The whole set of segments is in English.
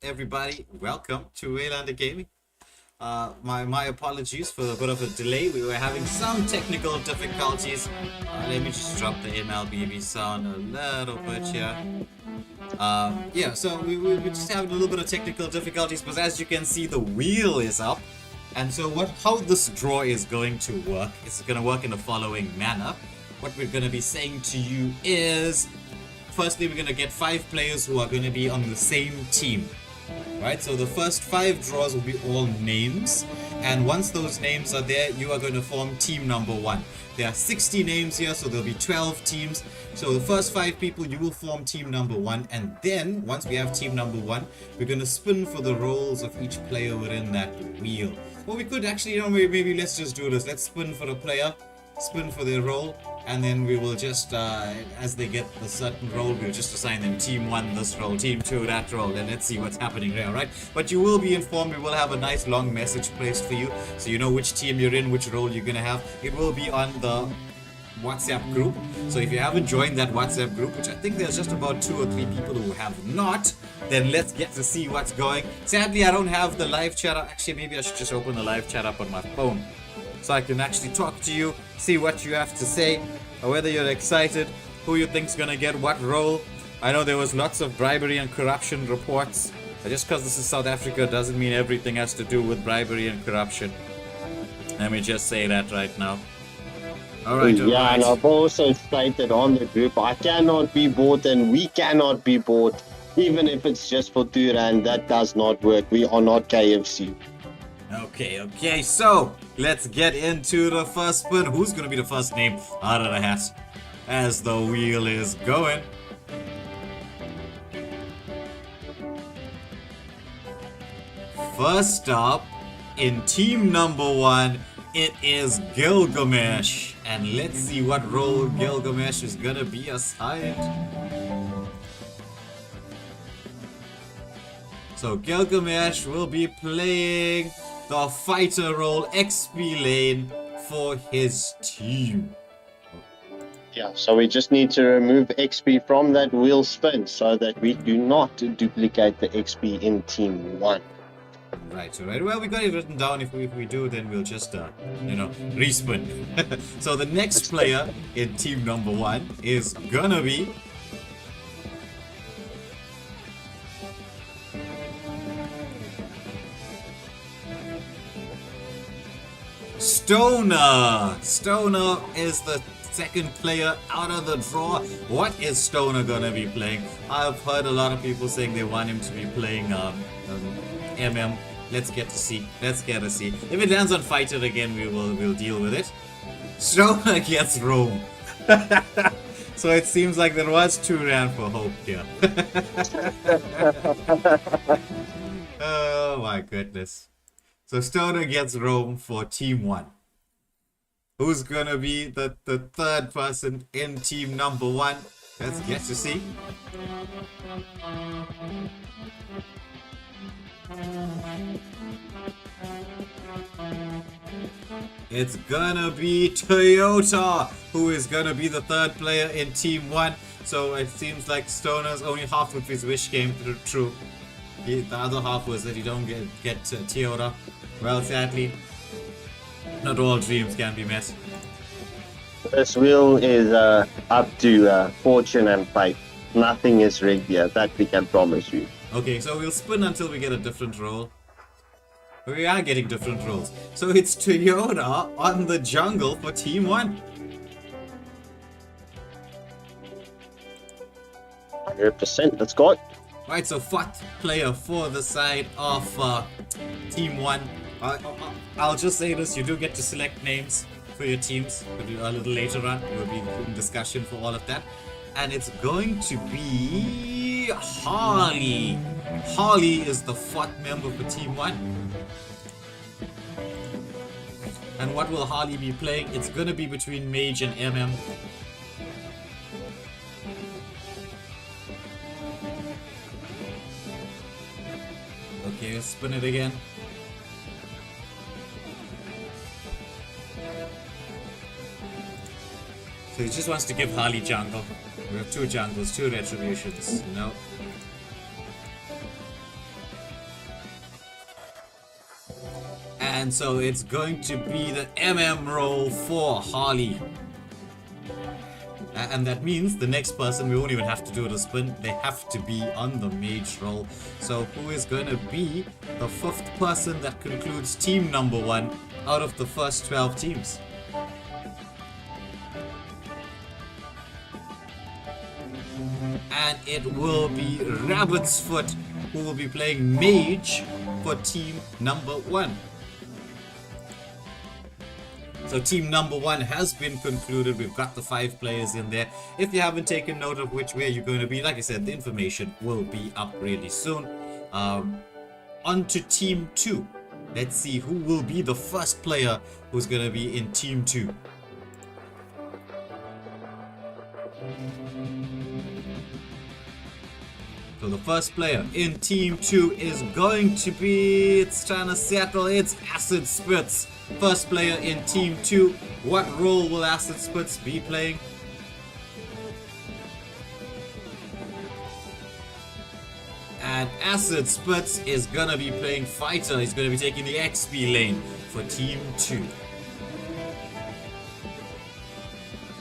everybody? Welcome to Waylander Gaming. My apologies for a bit of a delay. We were having some technical difficulties. Let me just drop the Mlbb sound a little bit here. Yeah, so we're just having a little bit of technical difficulties, but as you can see, the wheel is up. And so how this draw is going to work, it's going to work in the following manner. What we're going to be saying to you is, firstly, we're going to get 5 players who are going to be on the same team. Right, so the first 5 draws will be all names, and once those names are there, you are going to form team number 1. There are 60 names here, so there'll be 12 teams. So the first 5 people, you will form team number 1, and then once we have team number 1, we're going to spin for the roles of each player within that wheel. Well, we could actually, maybe let's just do this. Let's spin for the player, spin for their role, and then we will just, as they get a certain role, we'll just assign them team 1 this role, team 2 that role, and let's see what's happening there, right? But you will be informed. We will have a nice long message placed for you, so you know which team you're in, which role you're gonna have. It will be on the WhatsApp group, so if you haven't joined that WhatsApp group, which I think there's just about 2 or 3 people who have not, then let's get to see what's going. Sadly, I don't have the live chat. Actually, maybe I should just open the live chat up on my phone, so I can actually talk to you, see what you have to say, or whether you're excited, who you think's gonna get what role. I know there was lots of bribery and corruption reports, but just because this is South Africa doesn't mean everything has to do with bribery and corruption. Let me just say that right now. Alright, yeah, and I've also stated on the group, I cannot be bought and we cannot be bought, even if it's just for 2 rand. That does not work. We are not KFC. Okay, so let's get into the first spin. Who's gonna be the first name out of the hat as the wheel is going? First up, in team number 1, it is Gilgamesh. And let's see what role Gilgamesh is gonna be assigned. So Gilgamesh will be playing the fighter role, XP lane, for his team. Yeah, so we just need to remove XP from that wheel spin so that we do not duplicate the XP in team 1. Right. Well, we got it written down. If we do, then we'll just, respin. So the next player in team number 1 is gonna be Stoner. Stoner is the second player out of the draw. What is Stoner gonna be playing? I've heard a lot of people saying they want him to be playing MM. Let's get to see. If it lands on fighter again, we'll deal with it. Stoner gets Rome. So it seems like there was 2 rand for hope here. Oh my goodness. So Stoner gets Rome for team 1. Who's gonna be the third person in team number 1? Let's get to see. It's gonna be Toyota, who is gonna be the third player in team 1. So it seems like Stoner's only half of his wish came true. The other half was that you don't get Toyota. Well, sadly, not all dreams can be met. This wheel is up to fortune and fate. Nothing is rigged here, that we can promise you. Okay, so we'll spin until we get a different roll. We are getting different rolls. So it's Toyota on the jungle for team 1. 100%, let's go. Right, so 4th player for the side of team 1. I'll just say this, you do get to select names for your teams, but a little later on, there will be in discussion for all of that. And it's going to be Harley. Harley is the 4th member for team 1. And what will Harley be playing? It's gonna be between Mage and MM. Okay, let's spin it again. So he just wants to give Harley jungle. We have 2 jungles, 2 retributions. No. And so it's going to be the role for Harley. And that means the next person, we won't even have to do the spin, they have to be on the mage role. So who is going to be the 5th person that concludes team number 1 out of the first 12 teams? And it will be Rabbit's Foot who will be playing mage for team number 1. So team number 1 has been concluded. We've got the 5 players in there. If you haven't taken note of which way you're going to be, like I said, the information will be up really soon. On to team 2. Let's see who will be the first player who's going to be in team 2. So the first player in team 2 is going to be, it's trying to settle, it's Acid Spitz. First player in team 2. What role will Acid Spitz be playing? And Acid Spitz is gonna be playing fighter. He's gonna be taking the XP lane for team 2.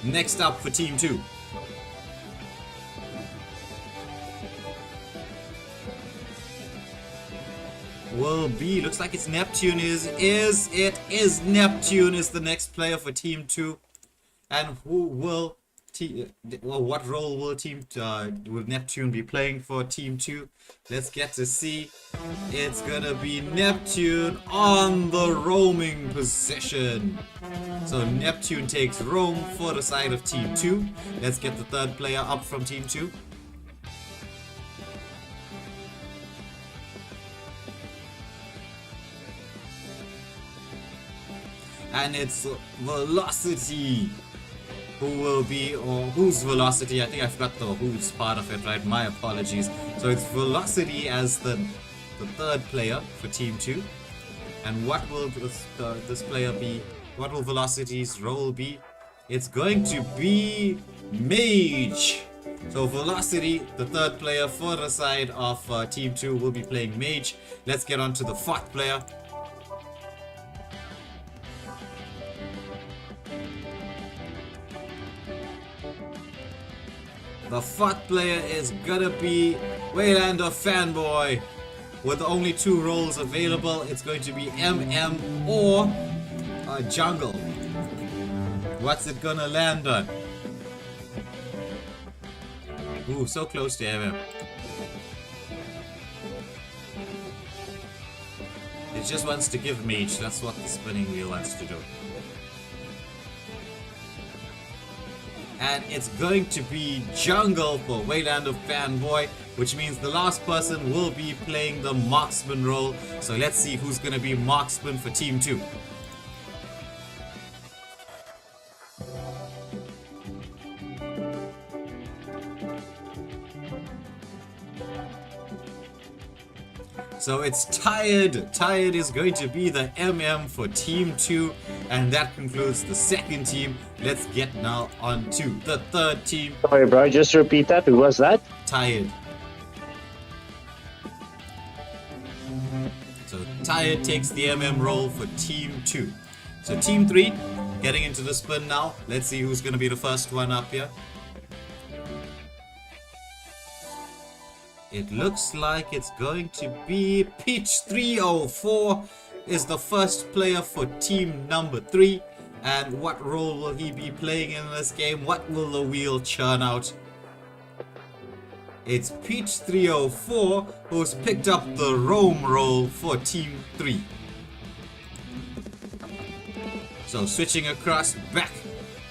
Next up for team 2. Will be, looks like it's Neptune. It is Neptune is the next player for team 2. And who will what role will will Neptune be playing for team 2? Let's get to see. It's gonna be Neptune on the roaming position. So Neptune takes roam for the side of team 2. Let's get the 3rd player up from team 2. And it's Velocity who will be, or whose Velocity, I think I forgot the who's part of it, right? My apologies. So it's Velocity as the 3rd player for team 2. And what will this player be? What will Velocity's role be? It's going to be Mage. So Velocity, the 3rd player for the side of team 2, will be playing Mage. Let's get on to the 4th player. The 4th player is gonna be Waylander Fanboy. With only 2 roles available, it's going to be MM or Jungle. What's it gonna land on? Ooh, so close to MM. It just wants to give Mage, that's what the spinning wheel wants to do. And it's going to be Jungle for Waylander Fanboy, which means the last person will be playing the Marksman role. So let's see who's going to be Marksman for Team 2. So it's Tired. Tired is going to be the MM for Team 2. And that concludes the 2nd team. Let's get now on to the 3rd team. Sorry, bro. Just repeat that. Who was that? Tired. So Tired takes the MM role for Team 2. So Team 3, getting into the spin now. Let's see who's going to be the first one up here. It looks like it's going to be Peach 304 is the first player for team number 3. And what role will he be playing in this game? What will the wheel churn out? It's Peach 304 who's picked up the roam role for team 3. So switching across back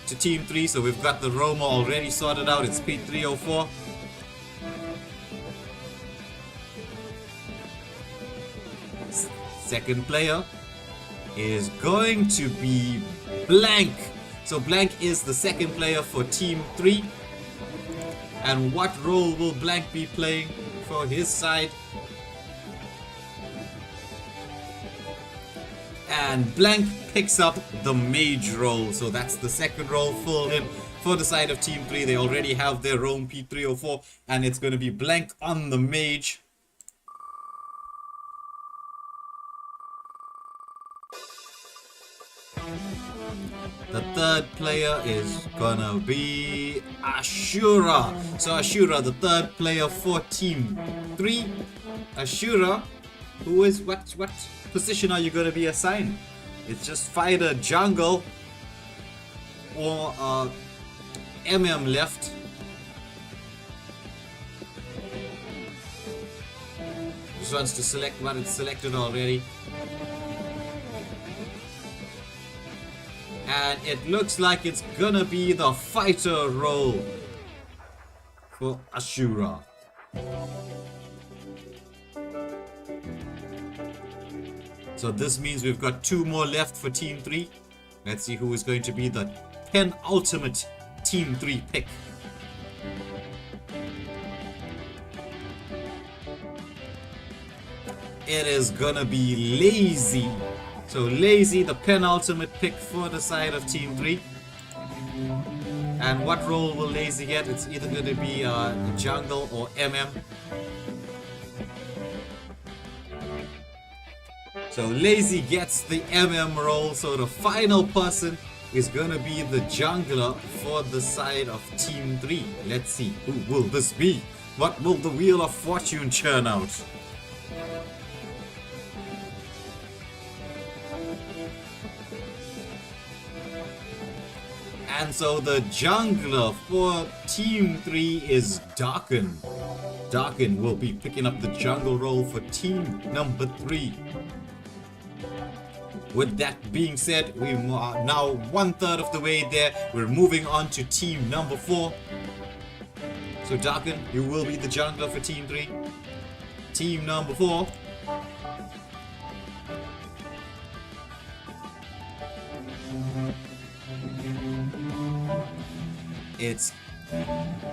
to team 3. So we've got the roamer already sorted out. It's Peach 304. Second player is going to be Blank. So Blank is the 2nd player for Team 3. And what role will Blank be playing for his side? And Blank picks up the Mage role. So that's the 2nd role for him. For the side of Team 3, they already have their roam P304. And it's going to be Blank on the Mage. The third player is gonna be Ashura. So Ashura, the third player for Team 3. Ashura, who is what position are you gonna be assigned? It's just fighter, jungle, or left. Just wants to select what it's selected already. And it looks like it's gonna be the fighter role for Ashura. So this means we've got 2 more left for Team 3. Let's see who is going to be the penultimate Team 3 pick. It is gonna be Lazy. So Lazy, the penultimate pick for the side of Team 3. And what role will Lazy get? It's either gonna be jungle or MM. So Lazy gets the MM role, so the final person is gonna be the jungler for the side of Team 3. Let's see, who will this be? What will the Wheel of Fortune churn out? And so the jungler for Team 3 is Darken. Darken will be picking up the jungle role for Team number 3. With that being said, we are now 1/3 of the way there. We're moving on to Team number 4. So Darken, you will be the jungler for Team 3. Team number 4. It's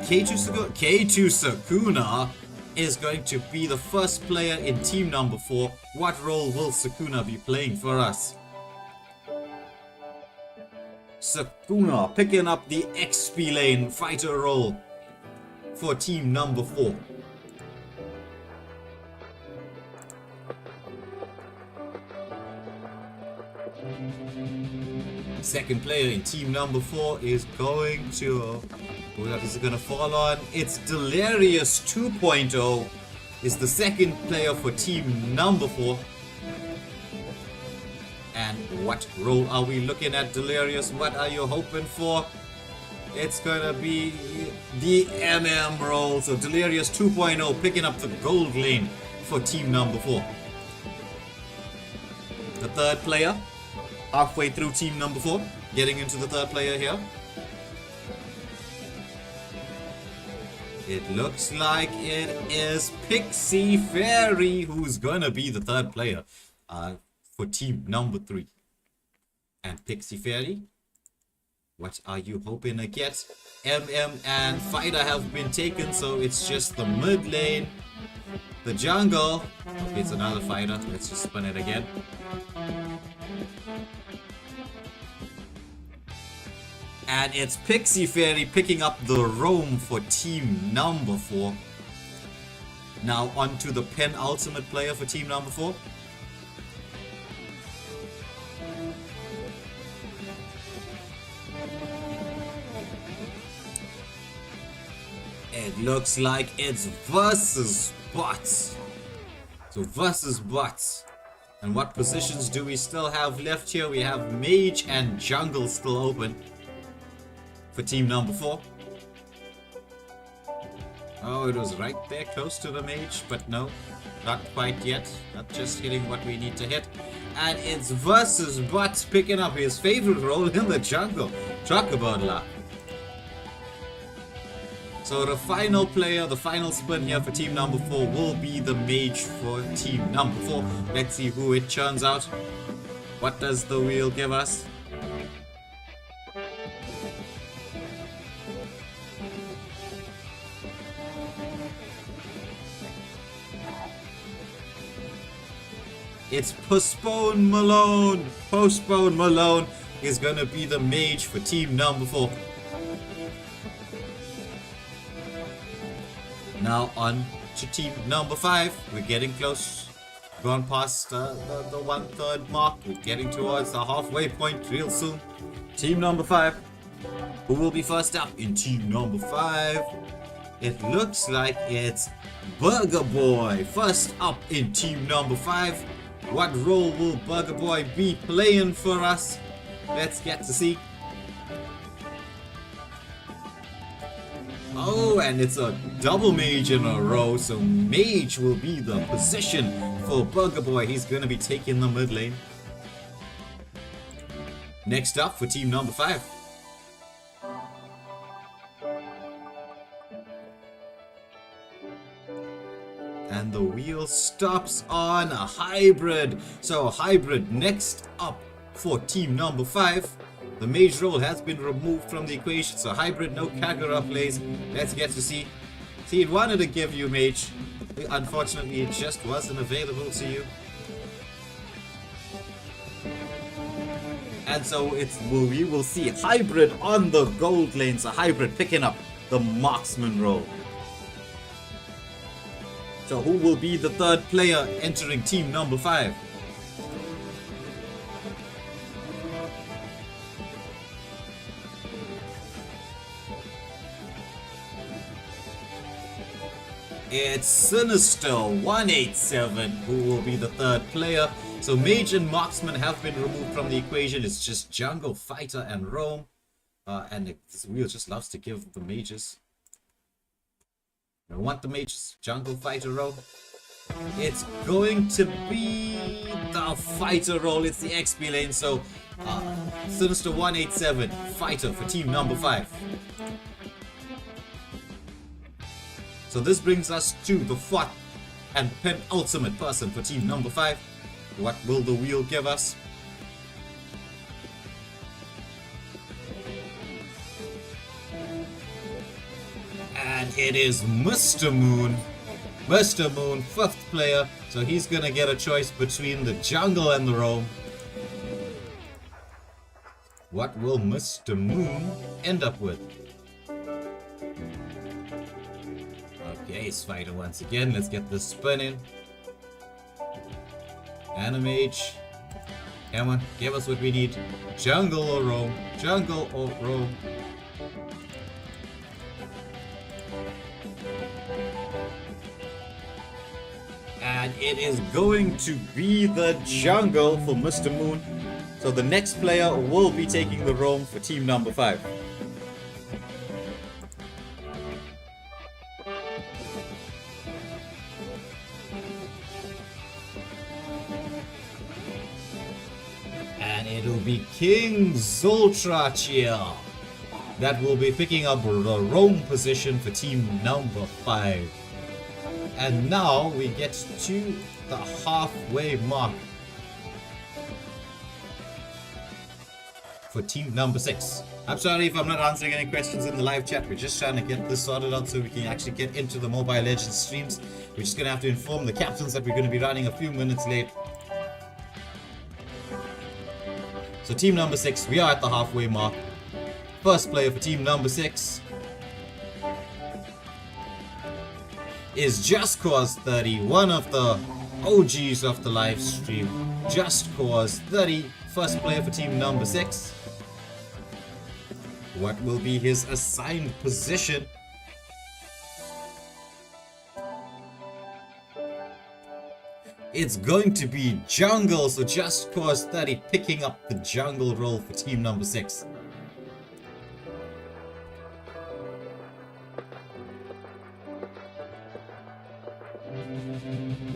K2 Sakuna is going to be the first player in Team number 4. What role will Sakuna be playing for us? Sakuna picking up the XP lane fighter role for Team number 4. Second player in Team number 4 is going to... Who is it going to fall on? It's Delirious 2.0 is the second player for Team number 4. And what role are we looking at, Delirious? What are you hoping for? It's going to be the MM role. So Delirious 2.0 picking up the gold lane for Team number 4. The third player, halfway through Team number 4, getting into the third player here. It looks like it is Pixie Fairy who's gonna be the third player for Team number 3. And Pixie Fairy, what are you hoping to get? MM and Fighter have been taken, so it's just the mid lane, the jungle. Okay, it's another Fighter. Let's just spin it again. And it's Pixie Fairy picking up the roam for Team number 4. Now on to the penultimate player for Team number 4. It looks like it's versus bots. So versus bots. And what positions do we still have left here? We have Mage and Jungle still open for Team number 4. Oh, it was right there close to the Mage, but no, not quite yet. Not just hitting what we need to hit. And it's versus Bots picking up his favorite role in the jungle. Talk about luck. So the final player, the final spin here for Team number 4 will be the Mage for Team number 4. Let's see who it churns out. What does the wheel give us? It's Postpone Malone. Postpone Malone is going to be the Mage for Team number 4. Now on to Team number 5. We're getting close. gone past the 1/3 mark. We're getting towards the halfway point real soon. Team number 5. Who will be first up in team number 5? It looks like it's Burger Boy first up in team number 5. What role will Burger Boy be playing for us? Let's get to see. Oh, and it's a double mage in a row, so mage will be the position for Burger Boy. He's going to be taking the mid lane. Next up for team number 5. And the wheel stops on a hybrid. So hybrid next up for team number 5. The mage role has been removed from the equation, so hybrid, no Kagura plays. Let's get to see. See, it wanted to give you mage. Unfortunately, it just wasn't available to you. And so we will see hybrid on the gold lane, so hybrid picking up the marksman role. So who will be the third player entering team number 5? It's Sinister 187 who will be the third player. So mage and marksman have been removed from the equation. It's just jungle, fighter, and roam. And this wheel just loves to give the mages. I want the mages, jungle, fighter, roam. It's going to be the fighter role. It's the XP lane. So Sinister 187, fighter for team number 5. So this brings us to the 4th and penultimate person for team number 5. What will the wheel give us? And it is Mr. Moon. Mr. Moon, 5th player. So he's gonna get a choice between the jungle and the roam. What will Mr. Moon end up with? Okay, Spider once again. Let's get this spinning. Animage. Come on, give us what we need. Jungle or roam. Jungle or roam. And it is going to be the jungle for Mr. Moon. So the next player will be taking the roam for team number 5. And it'll be King Zoltrachir that will be picking up the roam position for team number 5. And now we get to the halfway mark for team number 6. I'm sorry if I'm not answering any questions in the live chat. We're just trying to get this sorted out so we can actually get into the Mobile Legends streams. We're just going to have to inform the captains that we're going to be running a few minutes late. So team number 6, we are at the halfway mark. First player for team number 6 is Just Cause 30, one of the OGs of the live stream. Just Cause 30, first player for team number 6. What will be his assigned position? It's going to be jungle, so Just Cause 30 picking up the jungle role for team number 6.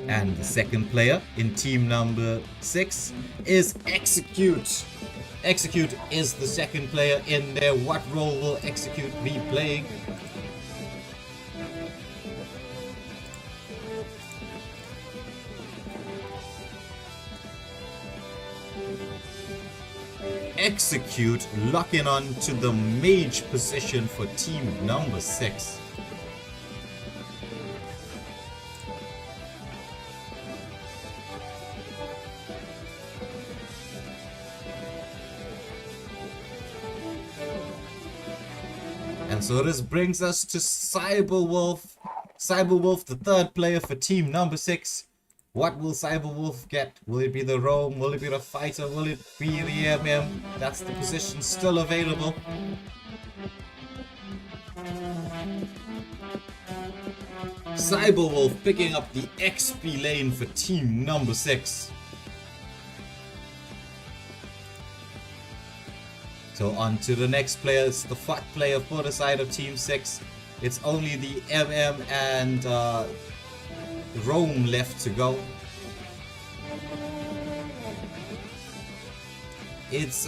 And the second player in team number 6 is Execute. Execute is the second player in there. What role will Execute be playing? Execute locking on to the mage position for team number 6. And so this brings us to Cyberwolf. Cyberwolf, the third player for team number 6. What will Cyberwolf get? Will it be the roam? Will it be the fighter? Will it be the MM? That's the position still available. Cyberwolf picking up the XP lane for team number 6. So on to the next player. It's the FUT player for the side of team 6. It's only the MM and Rome left to go. It's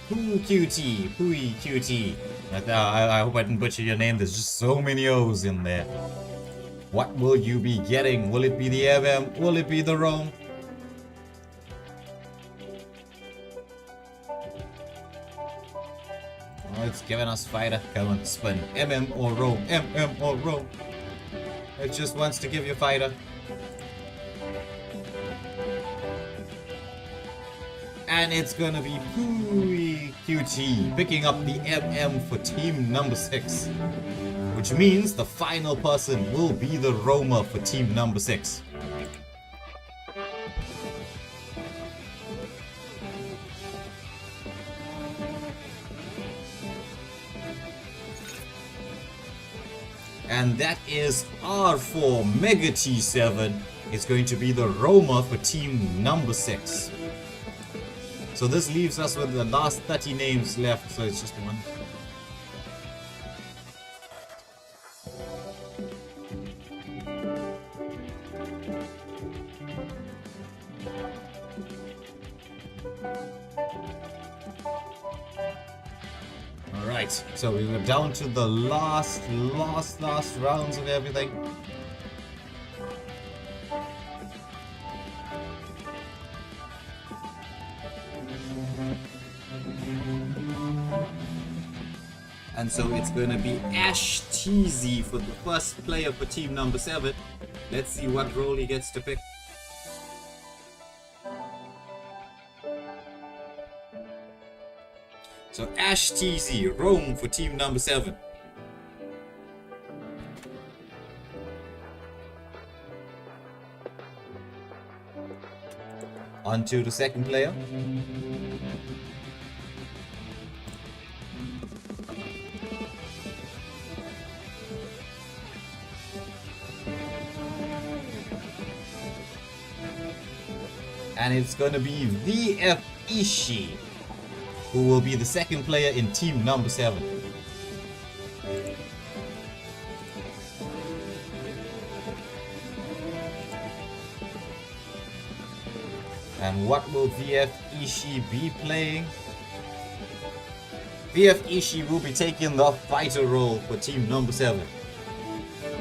Hui QT. I hope I didn't butcher your name. There's just so many O's in there. What will you be getting? Will it be the MM? Will it be the Rome? Oh, it's giving us fighter. Come on, spin. MM or Rome? MM or Rome? It just wants to give you fighter. And it's gonna be Hui QT picking up the MM for team number 6. Which means the final person will be the roamer for team number 6. And that is R4 Mega T7 is going to be the roamer for team number 6. So this leaves us with the last 30 names left, so it's just one. Alright, so we were down to the last rounds of everything. And so it's going to be Ash TZ for the first player for team number 7. Let's see what role he gets to pick. So Ash TZ, roam for team number 7. On to the second player. And it's going to be VF Ishii, who will be the second player in team number 7. And what will VF Ishii be playing? VF Ishii will be taking the fighter role for team number 7.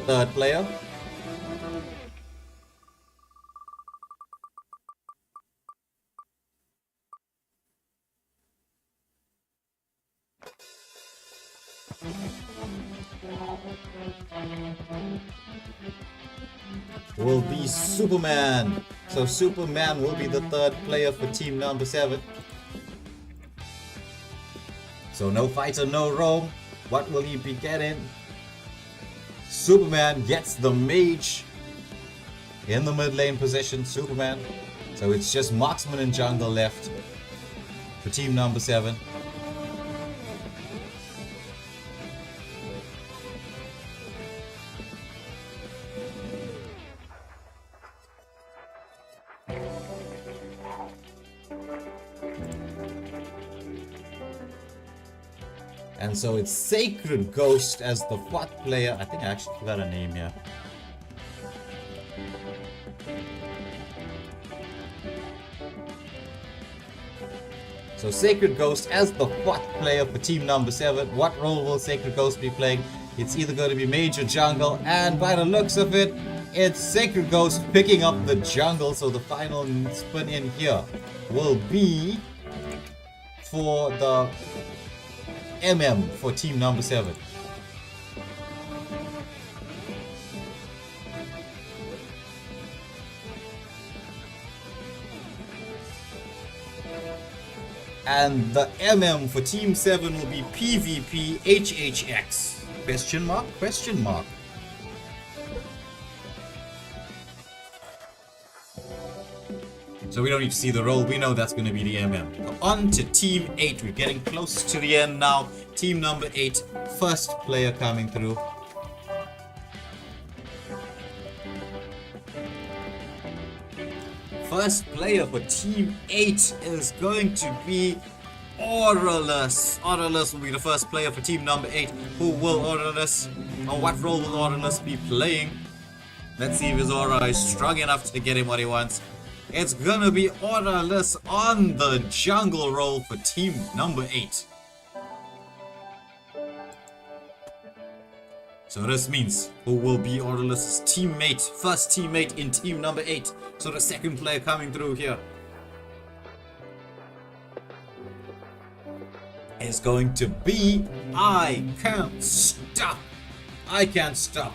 Third player. Will be Superman. So Superman will be the third player for team number 7. So no fighter, no roam. What will he be getting? Superman gets the mage in the mid lane position. Superman. So it's just marksman and jungle left for team number 7. And so it's Sacred Ghost as the FUT player. I think I actually forgot a name here. So Sacred Ghost as the FUT player for team number 7. What role will Sacred Ghost be playing? It's either going to be mage or jungle, and by the looks of it, it's Sacred Ghost picking up the jungle. So the final spin in here will be for the MM for team number 7. And the MM for team 7 will be PvP HHX. Question mark? Question mark. So we don't need to see the roll. We know that's going to be the MM. On to Team 8. We're getting close to the end now. Team number 8. First player coming through. First player for Team 8 is going to be Aurelus. Aurelus will be the first player for Team number 8. Who will Aurelus, or what role will Aurelus be playing? Let's see if his aura is strong enough to get him what he wants. It's gonna be Aurelus on the jungle role for Team number 8. So this means who will be Aurelus' teammate, first teammate in Team number 8. So the second player coming through here is going to be I Can't Stop. I Can't Stop.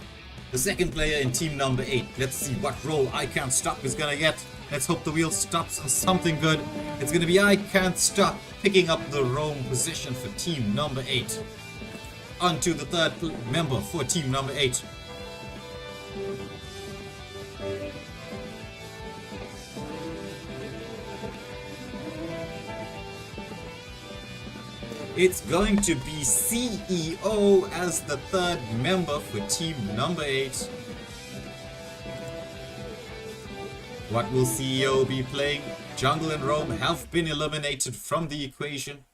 The second player in Team number 8. Let's see what role I Can't Stop is gonna get. Let's hope the wheel stops on something good. It's gonna be I Can't Stop picking up the roam position for Team number 8. On to the third member for Team number 8. It's going to be CEO as the third member for Team number 8. What will CEO be playing? Jungle and Roam have been eliminated from the equation.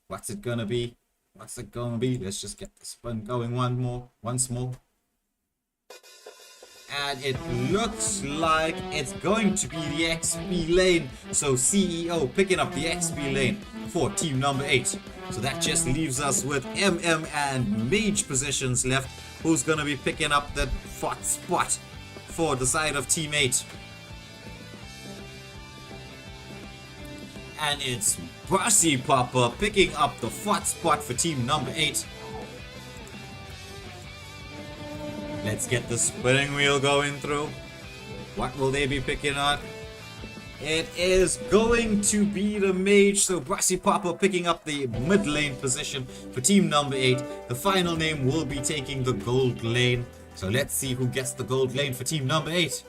What's it gonna be? What's it gonna be? Let's just get the spin going once more. And it looks like it's going to be the XP lane. So CEO picking up the XP lane for Team number 8. So that just leaves us with MM and Mage positions left. Who's gonna be picking up that fought spot for the side of Team 8? And it's Bossy Papa picking up the fought spot for Team number 8. Let's get the spinning wheel going through. What will they be picking on? It is going to be the Mage, so Bossy Papa picking up the mid lane position for Team number 8. The final name will be taking the gold lane. So let's see who gets the gold lane for Team number 8.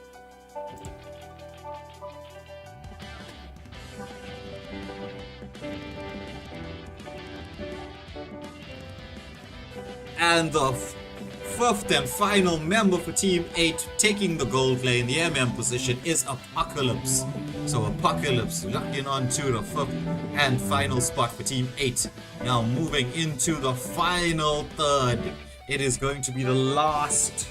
And the fifth and final member for Team 8 taking the gold lane, the MM position, is Apocalypse. So Apocalypse locking on to the fifth and final spot for Team 8. Now moving into the final third. It is going to be the last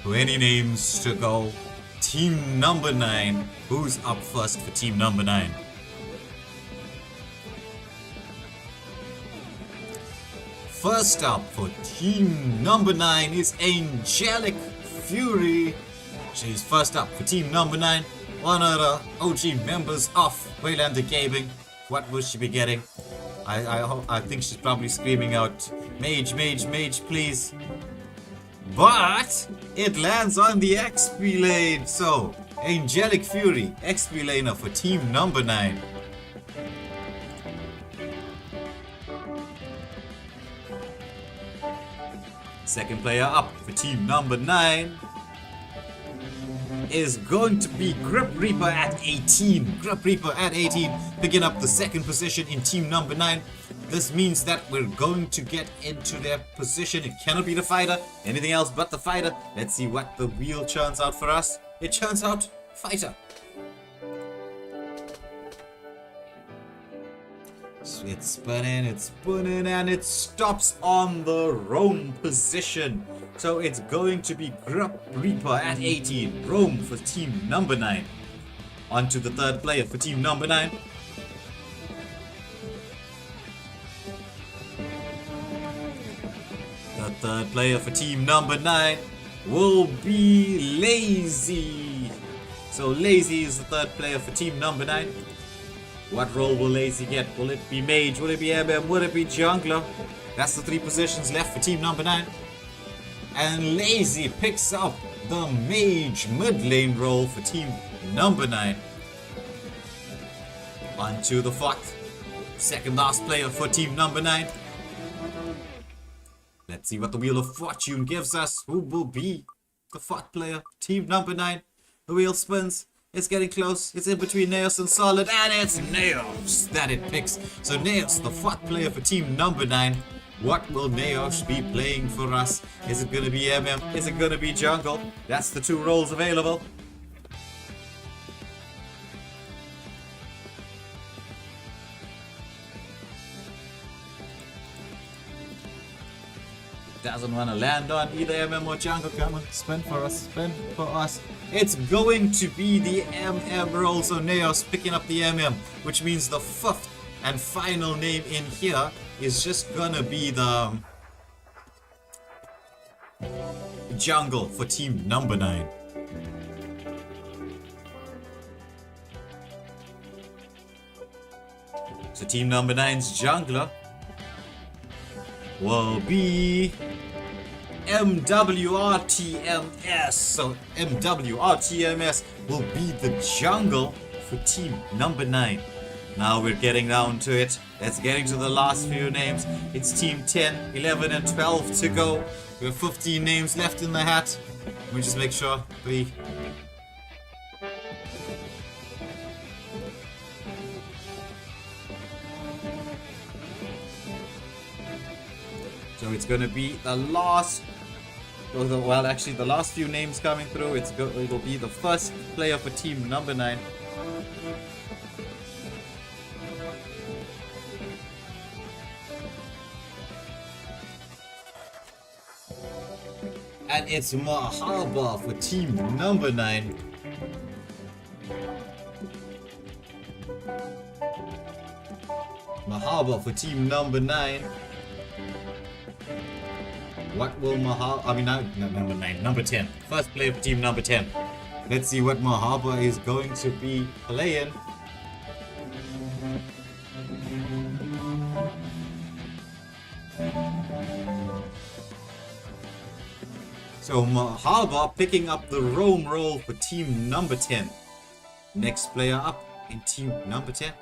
20 names to go. Team number 9. Who's up first for Team number 9? First up for Team number 9 is Angelic Fury. She's first up for Team number 9. One of the OG members of Waylander Gaming. What will she be getting? I think she's probably screaming out, Mage, Mage, Mage, please. But it lands on the XP lane. So, Angelic Fury, XP laner for Team number 9. Second player up for Team number 9 is going to be Grip Reaper at 18. Grip Reaper at 18, picking up the second position in Team number 9. This means that we're going to get into their position. It cannot be the fighter, anything else but the fighter. Let's see what the wheel churns out for us. It churns out fighter. So it's spinning, and it stops on the roam position. So it's going to be Grip Reaper at 18. Roam for Team number 9. On to the third player for Team number 9. The third player for Team number 9 will be Lazy. So Lazy is the third player for Team number 9. What role will Lazy get? Will it be Mage? Will it be MM? Will it be Jungler? That's the 3 positions left for Team number 9. And Lazy picks up the Mage mid lane role for Team number 9. On to the fourth, second last player for Team number 9. Let's see what the Wheel of Fortune gives us. Who will be the fourth player? Team number 9. The wheel spins. It's getting close. It's in between Neos and Solid, and it's Neos that it picks. So Neos, the fourth player for team number 9. What will Neos be playing for us? Is it gonna be MM? Is it gonna be jungle? That's the 2 roles available. Doesn't want to land on either MM or jungle. Come on, spin for us, spin for us. It's going to be the MM role, so Neos picking up the MM, which means the 5th and final name in here is just gonna be the jungle for team number 9. So team number 9's jungler will be MWRTMS. So MWRTMS will be the jungle for team number 9. Now we're getting down to it. Let's get into the last few names. It's team 10, 11 and 12 to go. We have 15 names left in the hat. Let me just make sure we... So it's going to be the last, well actually the last few names coming through. It'll be the first player for team number 9. And it's Mahaba for team number 9. Mahaba for team number 9. What will number 10. First player for team number 10. Let's see what Mahaba is going to be playing. So Mahaba picking up the roam role for team number 10. Next player up in team number 10.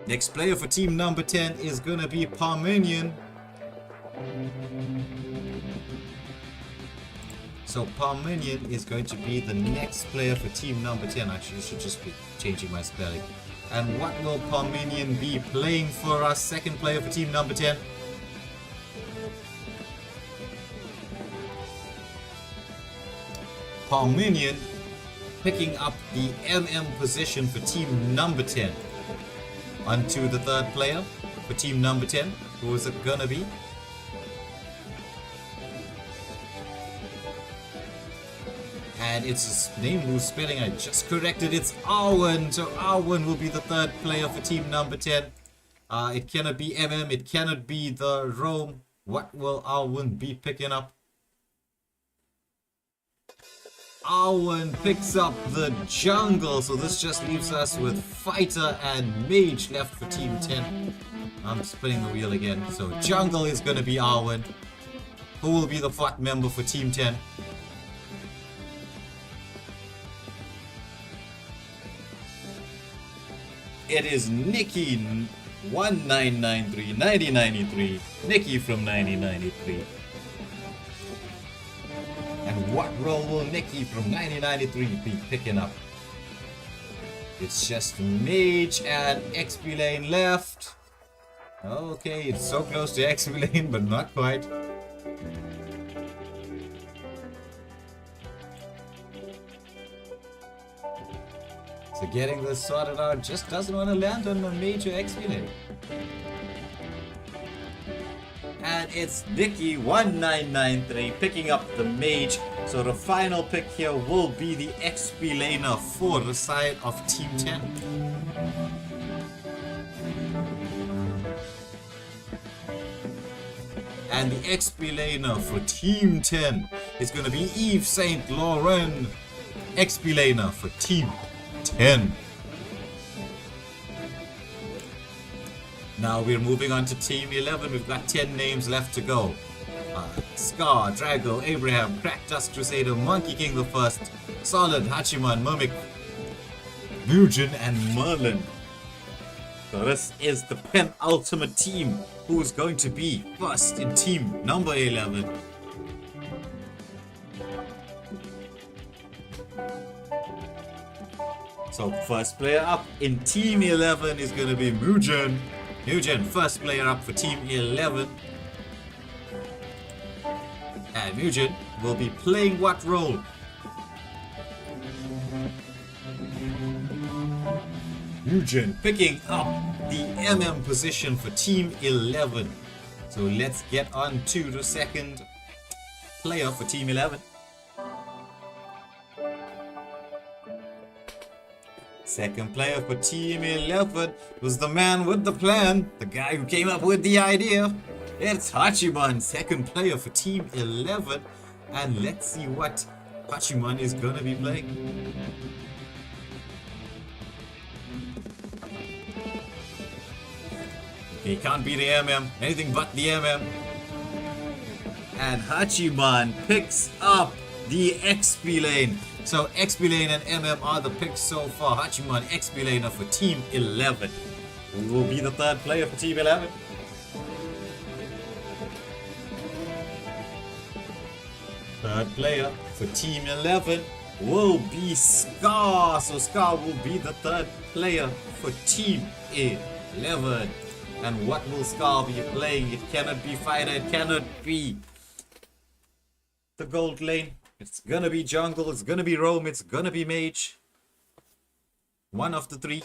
Next player for team number 10 is gonna be Parmenion. So Parmenion is going to be the next player for team number 10. Actually, I should just be changing my spelling. And what will Parmenion be playing for us? Second player for team number 10. Parmenion picking up the MM position for team number 10. On to the third player for team number 10. Who is it gonna be? And it's his name whose spelling I just corrected. It's Arwen. So Arwen will be the third player for team number 10. It cannot be MM. It cannot be the Rome. What will Arwen be picking up? Arwen picks up the jungle, so this just leaves us with fighter and mage left for team 10. I'm spinning the wheel again. So jungle is going to be Arwen. Who will be the fourth member for team 10? It is Nikki 1993, 1993. Nikki from 1993. And what role will Nikki from 1993 be picking up? It's just mage and XP lane left. Okay, it's so close to XP lane, but not quite. So getting this sorted out just doesn't want to land on a major XP lane. And it's Nikki 1993 picking up the mage. So the final pick here will be the XP laner for the side of Team 10. And the XP laner for Team 10 is going to be Yves Saint Laurent. XP laner for Team 10. Now we're moving on to Team 11. We've got 10 names left to go. Scar, Drago, Abraham, Crackdust Crusader, Monkey King the First, Solid, Hachiman, Mimic, Mugen, and Merlin. So this is the penultimate team who is going to be first in team number 11. So first player up in team 11 is going to be Mugen. Mugen, first player up for team 11. And Mugen will be playing what role? Mugen picking up the MM position for team 11. So let's get on to the second player for team 11. Second player for team 11 was the man with the plan, the guy who came up with the idea. It's Hachiman, second player for team 11. And let's see what Hachiman is going to be playing. He can't be the MM, anything but the MM. And Hachiman picks up the XP lane. So XP lane and MM are the picks so far. Hachiman XP laner for team 11. Who will be the third player for team 11? Third player for team 11 will be Scar. So Scar will be the third player for team 11. And what will Scar be playing? It cannot be fighter, it cannot be the gold lane. It's gonna be jungle, it's gonna be roam, it's gonna be mage. One of the three.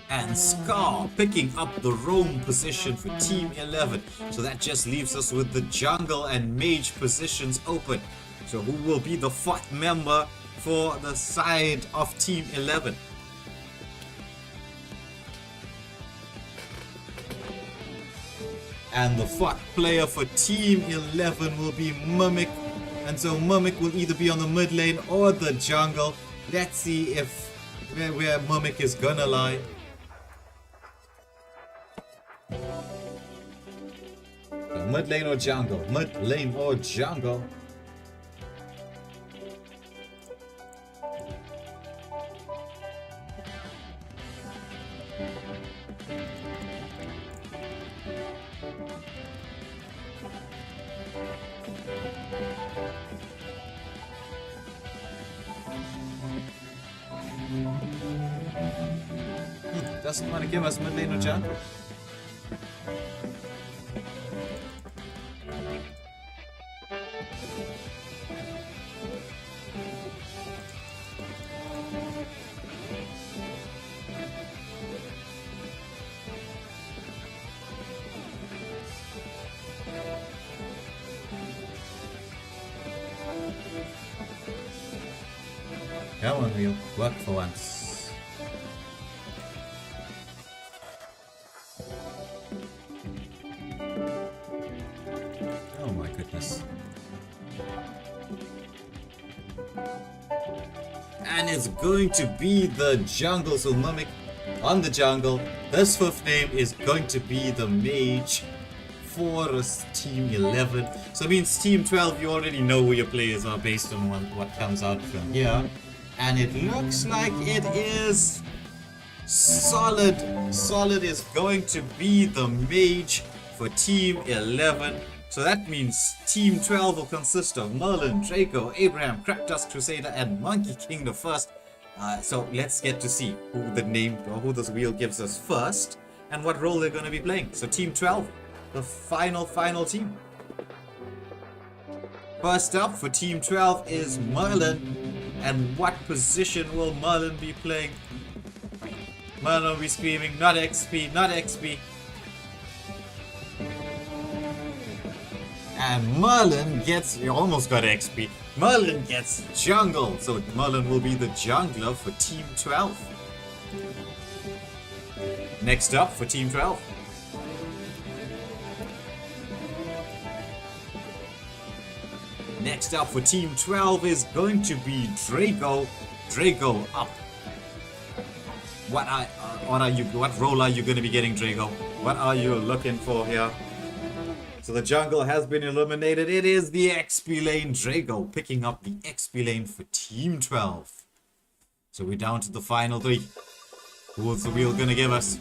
And Scar picking up the roam position for team 11. So that just leaves us with the jungle and mage positions open. So who will be the fourth member for the side of team 11? And the fourth player for team 11 will be Mimic. And so Mimic will either be on the mid lane or the jungle. Let's see if where Mimic is gonna lie. Mid lane or jungle? Mid lane or jungle? Doesn't want to give us mid lane or jungle. Come on, wheel. Work for once. Oh my goodness. And it's going to be the jungle, so Mimic on the jungle. This fifth name is going to be the mage for team 11. So it means team 12, you already know who your players are based on what comes out from here. And it looks like it is Solid. Solid is going to be the mage for team 11. So that means team 12 will consist of Merlin, Draco, Abraham, Crapdust Crusader, and Monkey King the first. So let's get to see who the name or who this wheel gives us first and what role they're going to be playing. So team 12, the final team. First up for team 12 is Merlin. And what position will Merlin be playing? Merlin will be screaming, not XP, not XP. And Merlin gets, you almost got XP. Merlin gets jungle. So Merlin will be the jungler for team 12. Next up for team 12. Next up for team 12 is going to be Draco. Draco up. What role are you going to be getting, Draco? What are you looking for here? So the jungle has been eliminated. It is the XP lane. Draco picking up the XP lane for team 12. So we're down to the final 3. Who's the wheel gonna give us?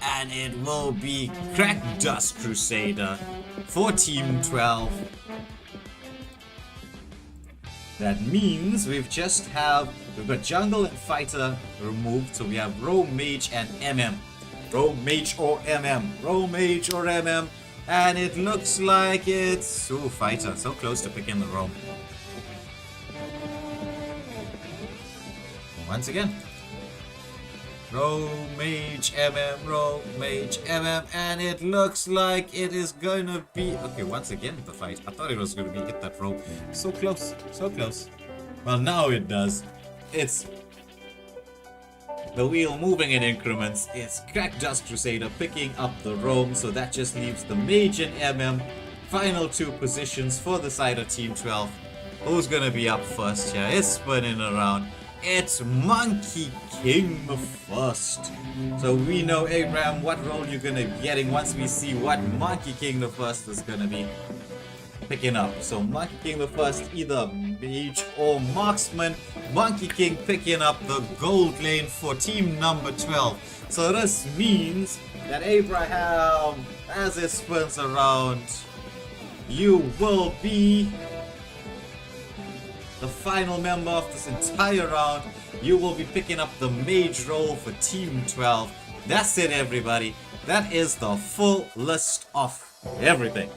And it will be Crack Dust Crusader for Team 12. That means we've got Jungle and Fighter removed, so we have Roam, Mage, and MM. Roam, Mage, or MM. Roam, Mage, or MM. And it looks like it's... Ooh, Fighter. So close to picking the Roam. Once again. Roam, Mage, MM, Roam, Mage, MM. And it looks like it is going to be... Okay, once again the fight. I thought it was going to be hit that Roam. So close. So close. Well, now it does. It's... The wheel moving in increments. It's Crack Dust Crusader picking up the Roam, so that just leaves the Mage and MM. Final 2 positions for the side of Team 12. Who's gonna be up first here? It's spinning around. It's Monkey King the First. So we know, Abraham, what role you're gonna be getting once we see what Monkey King the First is gonna be picking up. So Monkey King the First, either Mage or Marksman. Monkey King picking up the gold lane for team number 12. So this means that Abraham, as it spins around, you will be the final member of this entire round. You will be picking up the Mage role for team 12. That's it, everybody. That is the full list of everything.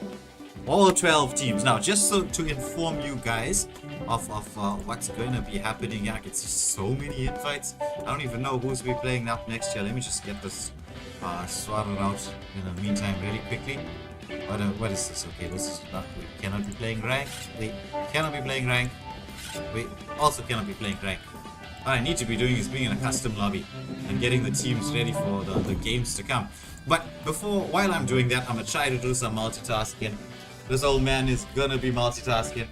All 12 teams. Now, just so to inform you guys of what's going to be happening here, I can see so many invites. I don't even know who's be playing up next year. Let me just get this sorted out in the meantime really quickly. What is this? Okay, this is not... We cannot be playing rank. We cannot be playing rank. We also cannot be playing rank. What I need to be doing is being in a custom lobby and getting the teams ready for the games to come. But while I'm doing that, I'm going to try to do some multitasking. This old man is gonna be multitasking.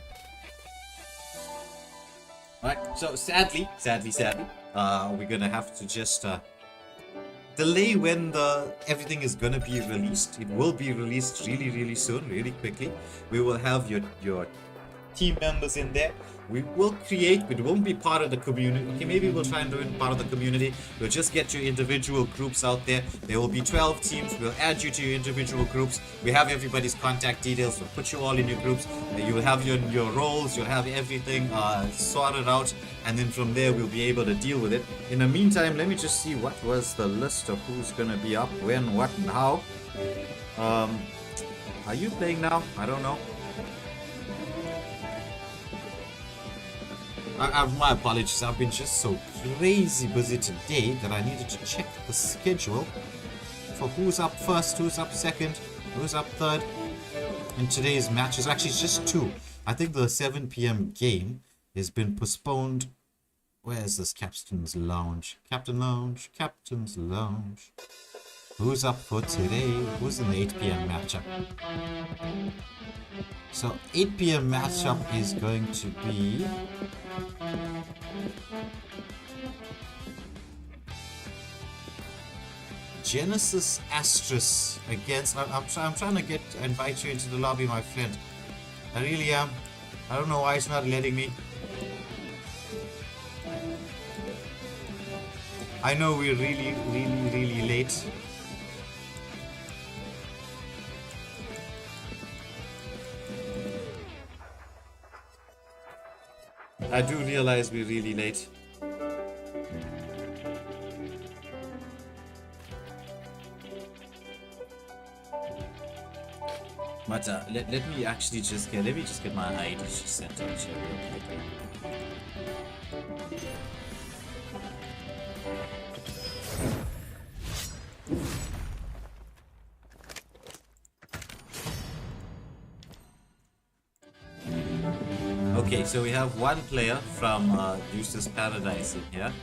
Alright, so sadly, we're gonna have to just delay when everything is gonna be released. It will be released really soon, really quickly. We will have your team members in there. We will create, it won't be part of the community. Okay, maybe we'll try and do it part of the community. We'll just get your individual groups out there. There will be 12 teams. We'll add you to your individual groups. We have everybody's contact details. We'll put you all in your groups. You will have your roles. You'll have everything sorted out. And then from there, we'll be able to deal with it. In the meantime, let me just see what was the list of who's going to be up, when, what, and how. Are you playing now? I don't know. My apologies, I've been just so crazy busy today that I needed to check the schedule for who's up first, who's up second, who's up third in today's matches. Actually, it's just 2. I think the 7 p.m. game has been postponed. Where is this Captain's Lounge? Captain's Lounge. Who's up for today? Who's in the 8 p.m. matchup? So 8 p.m. matchup is going to be Genesis Astrus against... I'm trying to invite you into the lobby, my friend. I really am. I don't know why it's not letting me. I know we're really late. I do realize we're really late. But let me actually just get my ID just sent out here real quick. Okay, so we have one player from Eustace Paradise in here.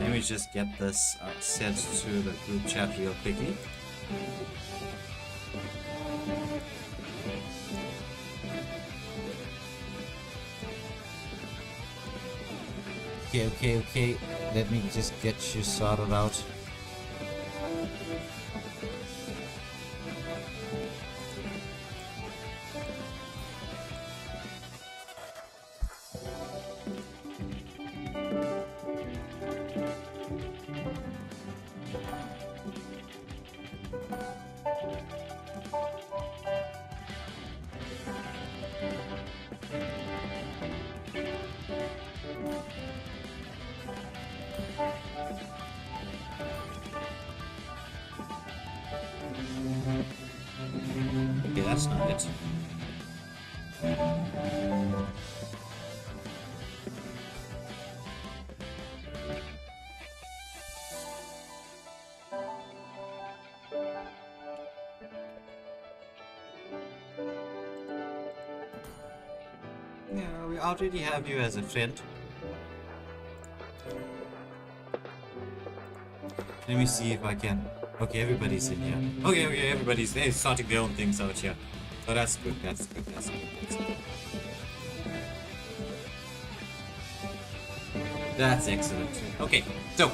Let me just get this sent to the group chat real quickly. Okay. Let me just get you sorted out. that's not it. Yeah, we already have you as a friend. Let me see if I can. Okay, everybody's in here. Okay, everybody's there, sorting their own things out here. Oh, that's good, that's good, that's good, that's good. That's excellent. Okay, so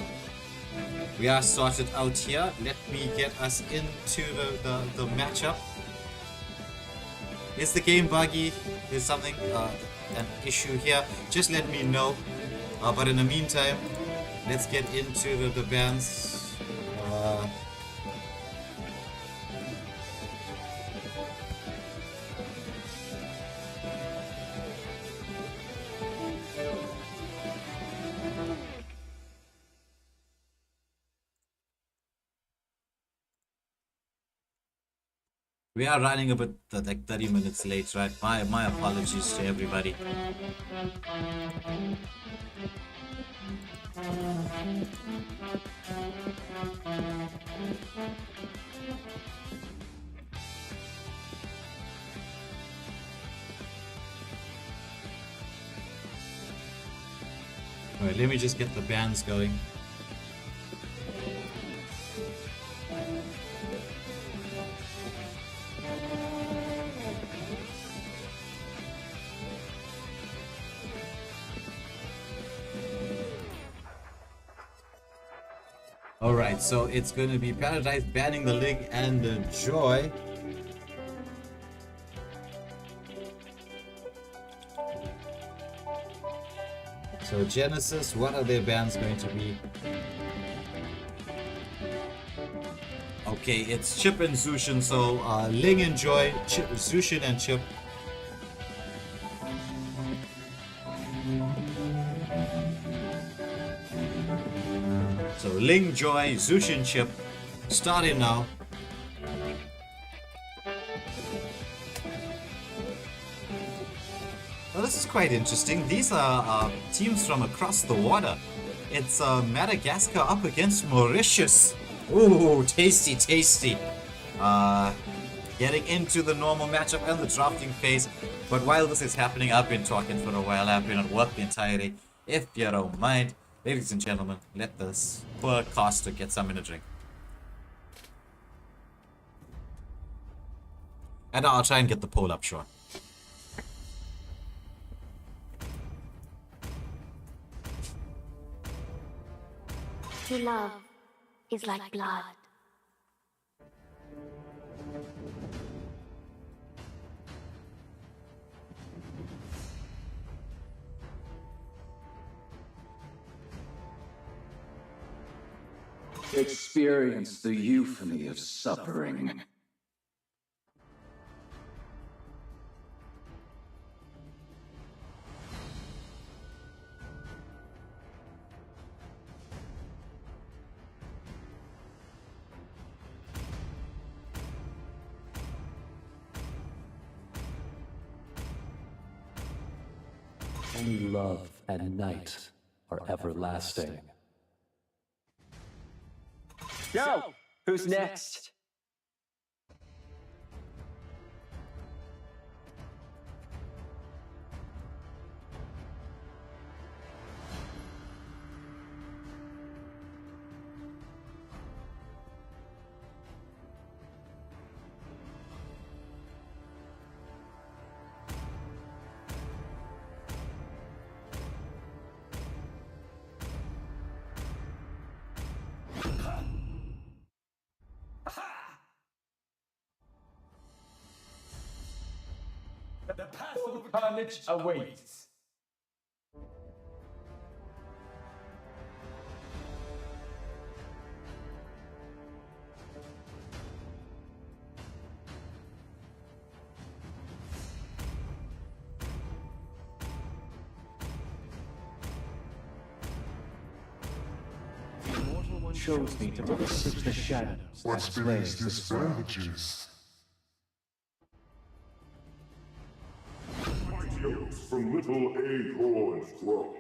we are sorted out here. Let me get us into the matchup. Is the game buggy? Is something an issue here? Just let me know. But in the meantime, let's get into the bands. We are running a bit like 30 minutes late, right? My apologies to everybody. Alright, let me just get the bands going. Alright, so it's going to be Paradise banning the Lig and the Joy. So Genesis, what are their bans going to be? Okay, it's Chip and Zushin, so Ling and Joy, Zushin and Chip. So Ling, Joy, Zushin, Chip, starting now. Well, this is quite interesting. These are teams from across the water. It's Madagascar up against Mauritius. Ooh, tasty, tasty. Getting into the normal matchup and the drafting phase. But while this is happening, I've been talking for a while. I've been at work the entire day. If you don't mind, ladies and gentlemen, let this poor caster get something to drink. And I'll try and get the poll up short. To love is like blood. Experience the euphony of suffering. Only love and night are everlasting. Yo, who's next? The path of carnage awaits. The immortal one chose me to research the shadows. What's beneath this bandages? little acorn's crop.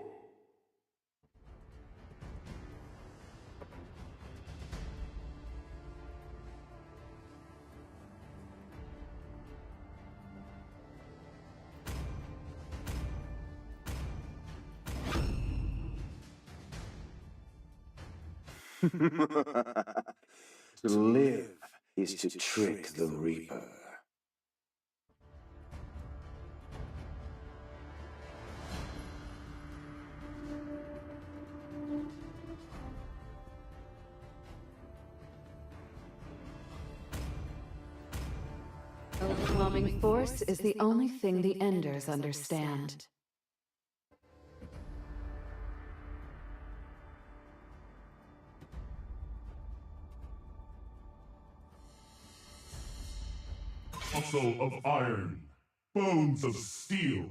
To live is to trick the Reaper. Overwhelming force is the only thing the Enders understand. Muscle of iron, bones of steel.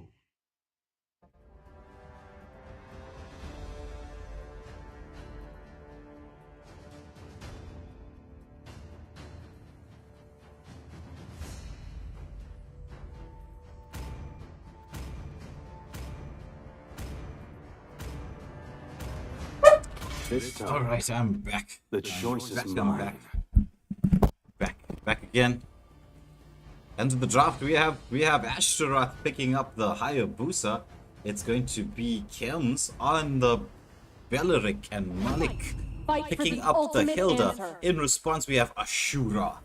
This time, Alright, I'm back. the choice is I'm mine. back again. Into the draft, we have Ashtaroth picking up the Hayabusa. It's going to be Kems on the Beleric and Malik picking up the Hilda. In response, we have Ashura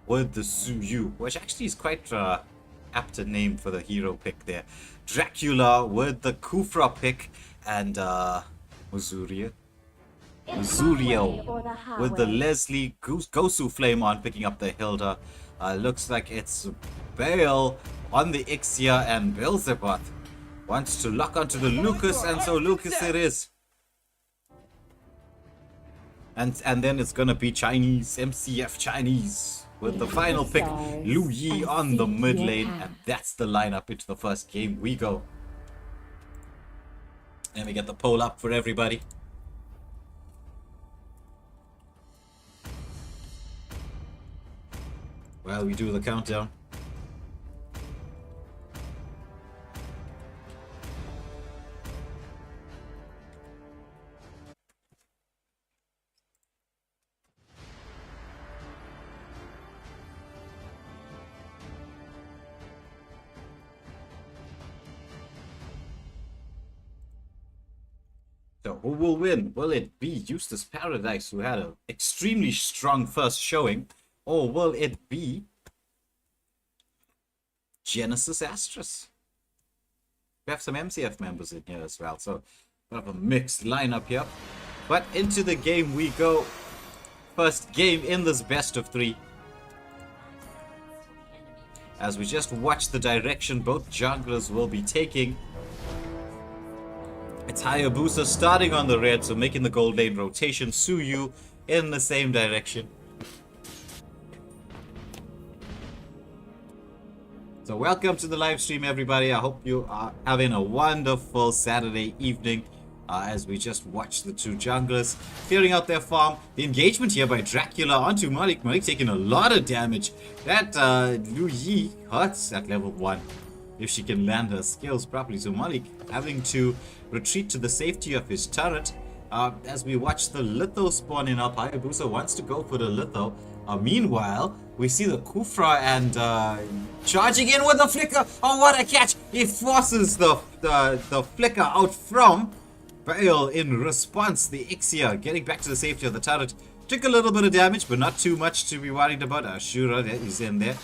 with the Suyu, which actually is quite apt a name for the hero pick there. Dracula with the Kufra pick, and Muzuriel with the Leslie Gosu Flame on picking up the Hilda. Looks like it's Bale on the Ixia, and Beelzebub wants to lock onto the Lucas, and so Lucas it is. And then it's gonna be Chinese, MCF Chinese, with the final pick, Lu Yi on the mid lane, and that's the lineup into the first game we go. And we get the poll up for everybody. While we do the countdown. So who will win? Will it be Eustace Paradise, who had an extremely strong first showing? Or will it be Genesis Astrus? We have some MCF members in here as well, so we have a mixed lineup here. But into the game we go. First game in this best of 3. As we just watch the direction both junglers will be taking. It's Hayabusa starting on the red, so making the gold lane rotation. Suyu in the same direction. So welcome to the live stream, everybody. I hope you are having a wonderful Saturday evening as we just watch the two junglers clearing out their farm. The engagement here by Dracula onto Malik. Malik taking a lot of damage. That Lu Yi hurts at level 1 if she can land her skills properly. So Malik having to retreat to the safety of his turret. As we watch the Litho spawning up, Hayabusa wants to go for the Litho. Meanwhile, we see the Kufra and charging in with the flicker. Oh, what a catch! He forces the flicker out from Bale in response. The Ixia getting back to the safety of the turret. Took a little bit of damage, but not too much to be worried about. Ashura is in there,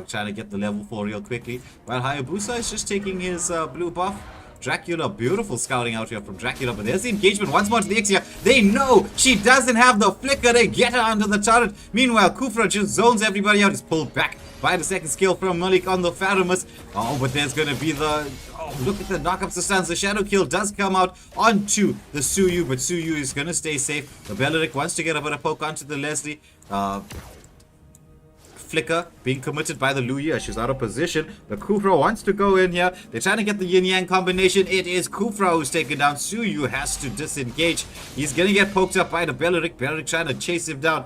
trying to get the level 4 real quickly. While Hayabusa is just taking his blue buff. Dracula, beautiful scouting out here from Dracula, but there's the engagement once more to the Ixia. They know she doesn't have the flicker. They get her under the turret. Meanwhile, Kufra just zones everybody out. He's pulled back by the second skill from Malik on the Faramus. Oh, but there's going to be the... Oh, look at the knockups to stuns. The shadow kill does come out onto the Suyu, but Suyu is going to stay safe. The Beleric wants to get a bit of poke onto the Leslie. Flicker being committed by the Lu Yi. She's out of position. The Kufra wants to go in here. They're trying to get the yin yang combination. It is Kufra who's taken down. Suyu has to disengage. He's gonna get poked up by the Beleric. Beleric trying to chase him down.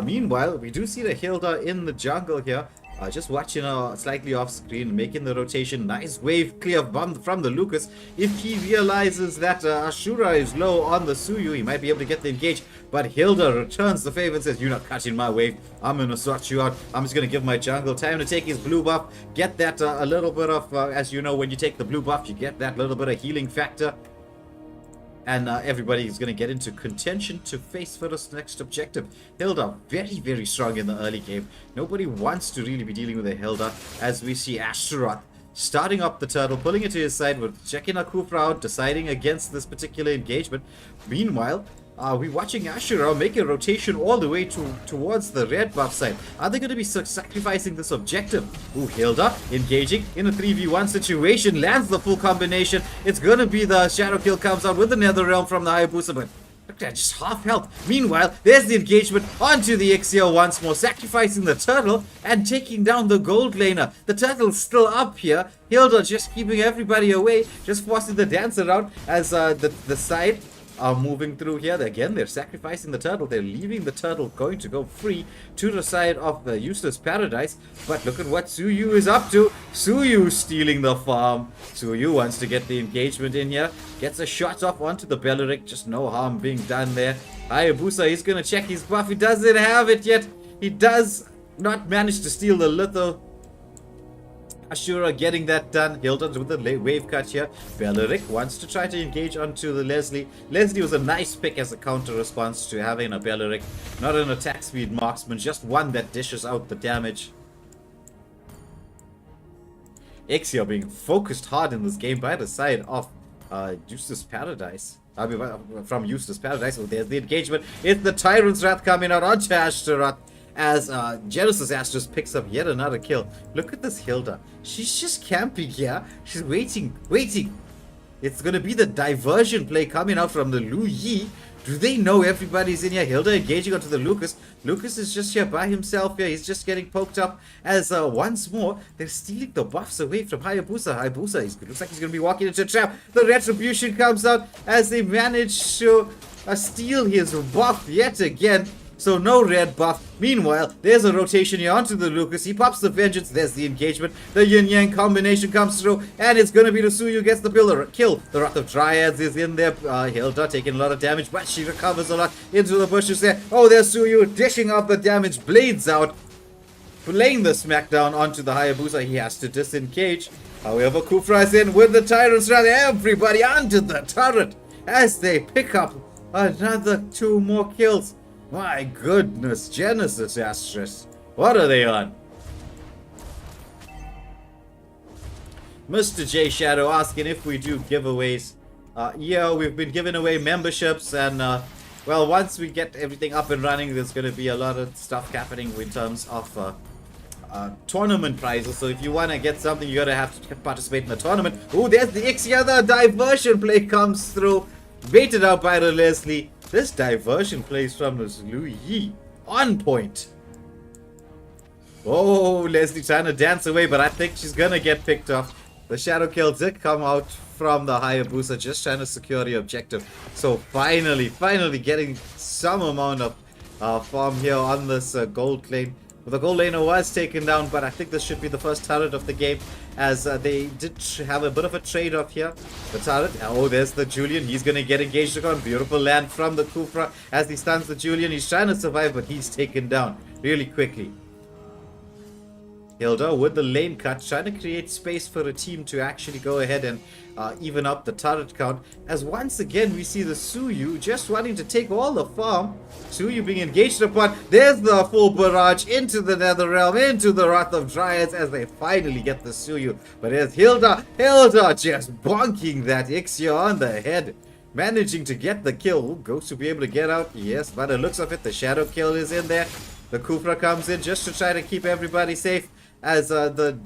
Meanwhile, we do see the Hilda in the jungle here. Just watching slightly off screen, making the rotation. Nice wave clear from the Lucas. If he realizes that Ashura is low on the Suyu, he might be able to get the engage. But Hilda returns the favor and says, "You're not catching my wave. I'm going to sort you out. I'm just going to give my jungle time to take his blue buff. Get that a little bit of, as you know, when you take the blue buff, you get that little bit of healing factor. And everybody is going to get into contention to face for this next objective. Hilda, very, very strong in the early game. Nobody wants to really be dealing with a Hilda. As we see Ashtaroth starting up the turtle, pulling it to his side. We're checking our Kufra out, deciding against this particular engagement. Meanwhile, we're watching Ashura make a rotation all the way towards the red buff side. Are they going to be sacrificing this objective? Ooh, Hilda engaging in a 3v1 situation, lands the full combination. It's going to be the shadow kill, comes out with the nether realm from the Hayabusa, but look at that, just half health. Meanwhile, there's the engagement onto the Ixia once more, sacrificing the turtle and taking down the gold laner. The turtle's still up here. Hilda just keeping everybody away, just forcing the dance around as the side are moving through here. Again, they're sacrificing the turtle. They're leaving the turtle going to go free to the side of the useless paradise. But look at what Suyu is up to. Suyu stealing the farm. Suyu wants to get the engagement in here. Gets a shot off onto the Belleric. Just no harm being done there. Hayabusa, he's going to check his buff. He doesn't have it yet. He does not manage to steal the litho. Ashura getting that done. Hilda with the wave cut here. Belleric wants to try to engage onto the Leslie. Leslie was a nice pick as a counter response to having a Belleric. Not an attack speed marksman, just one that dishes out the damage. Ixia being focused hard in this game by the side of Useless Paradise. I mean, from Useless Paradise. Oh, there's the engagement. It's the Tyrant's Wrath coming out onto Ashtaroth. As Genesis Astros picks up yet another kill. Look at this Hilda. She's just camping here. She's waiting. It's going to be the diversion play coming out from the Lu Yi. Do they know everybody's in here? Hilda engaging onto the Lucas. Lucas is just here by himself here. He's just getting poked up as once more they're stealing the buffs away from Hayabusa. Hayabusa looks like he's going to be walking into a trap. The retribution comes out as they manage to steal his buff yet again. So no red buff. Meanwhile, there's a rotation here onto the Lucas. He pops the vengeance. There's the engagement. The yin-yang combination comes through. And it's going to be the Suyu gets the kill. The Wrath of Dryads is in there. Hilda taking a lot of damage, but she recovers a lot into the bushes there. Oh, there's Suyu dishing out the damage. Blades out. Playing the smackdown onto the Hayabusa. He has to disengage. However, Kufra is in with the Tyrant's Wrath. Everybody onto the turret as they pick up another 2 more kills. My goodness, Genesis Astros. What are they on? Mr. J Shadow asking if we do giveaways. Yeah, we've been giving away memberships and well, once we get everything up and running, there's going to be a lot of stuff happening in terms of tournament prizes. So if you want to get something, you gotta have to participate in the tournament. Oh, there's the Ixia. The diversion play comes through. Baited out by the Leslie. This diversion plays from this Lu Yi. On point. Oh, Leslie trying to dance away, but I think she's gonna get picked off. The shadow kill did come out from the Hayabusa, just trying to secure the objective. So finally getting some amount of farm here on this gold lane. Well, the gold laner was taken down, but I think this should be the first turret of the game, as they did have a bit of a trade-off here. The turret, oh, there's the Julian. He's going to get engaged on. Beautiful land from the Kufra as he stuns the Julian. He's trying to survive, but he's taken down really quickly. Hilda with the lane cut, trying to create space for a team to actually go ahead and even up the turret count. As once again we see the Suyu just wanting to take all the farm. Suyu being engaged upon. There's the full barrage into the Nether Realm, into the Wrath of Dryads as they finally get the Suyu. But there's Hilda just bonking that Ixia on the head. Managing to get the kill. Ooh, Ghost to be able to get out. Yes, by the looks of it, the shadow kill is in there. The Kufra comes in just to try to keep everybody safe. As the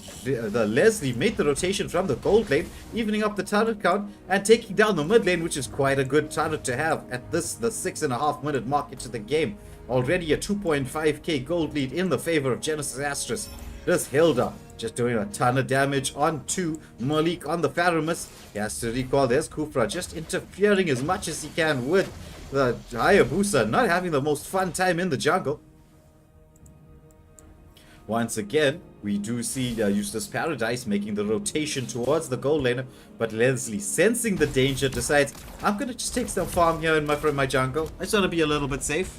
Leslie made the rotation from the gold lane, evening up the turret count and taking down the mid lane, which is quite a good turret to have at the 6.5 minute mark into the game. Already a 2.5k gold lead in the favor of Genesis Astros. This Hilda just doing a ton of damage onto Malik on the Pharamus. He has to recall. There's Kufra just interfering as much as he can with the Hayabusa, not having the most fun time in the jungle. Once again, We do see Useless Paradise making the rotation towards the gold laner, but Leslie, sensing the danger, decides, I'm gonna just take some farm here in my jungle. I just wanna be a little bit safe.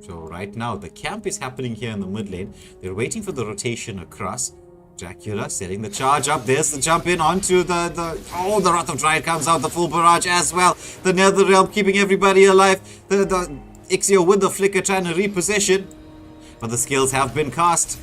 So right now, the camp is happening here in the mid lane. They're waiting for the rotation across. Dracula setting the charge up. There's the jump in onto the Wrath of Dryad comes out. The full barrage as well. The Netherrealm keeping everybody alive. The Ixio with the flicker trying to reposition. But the skills have been cast.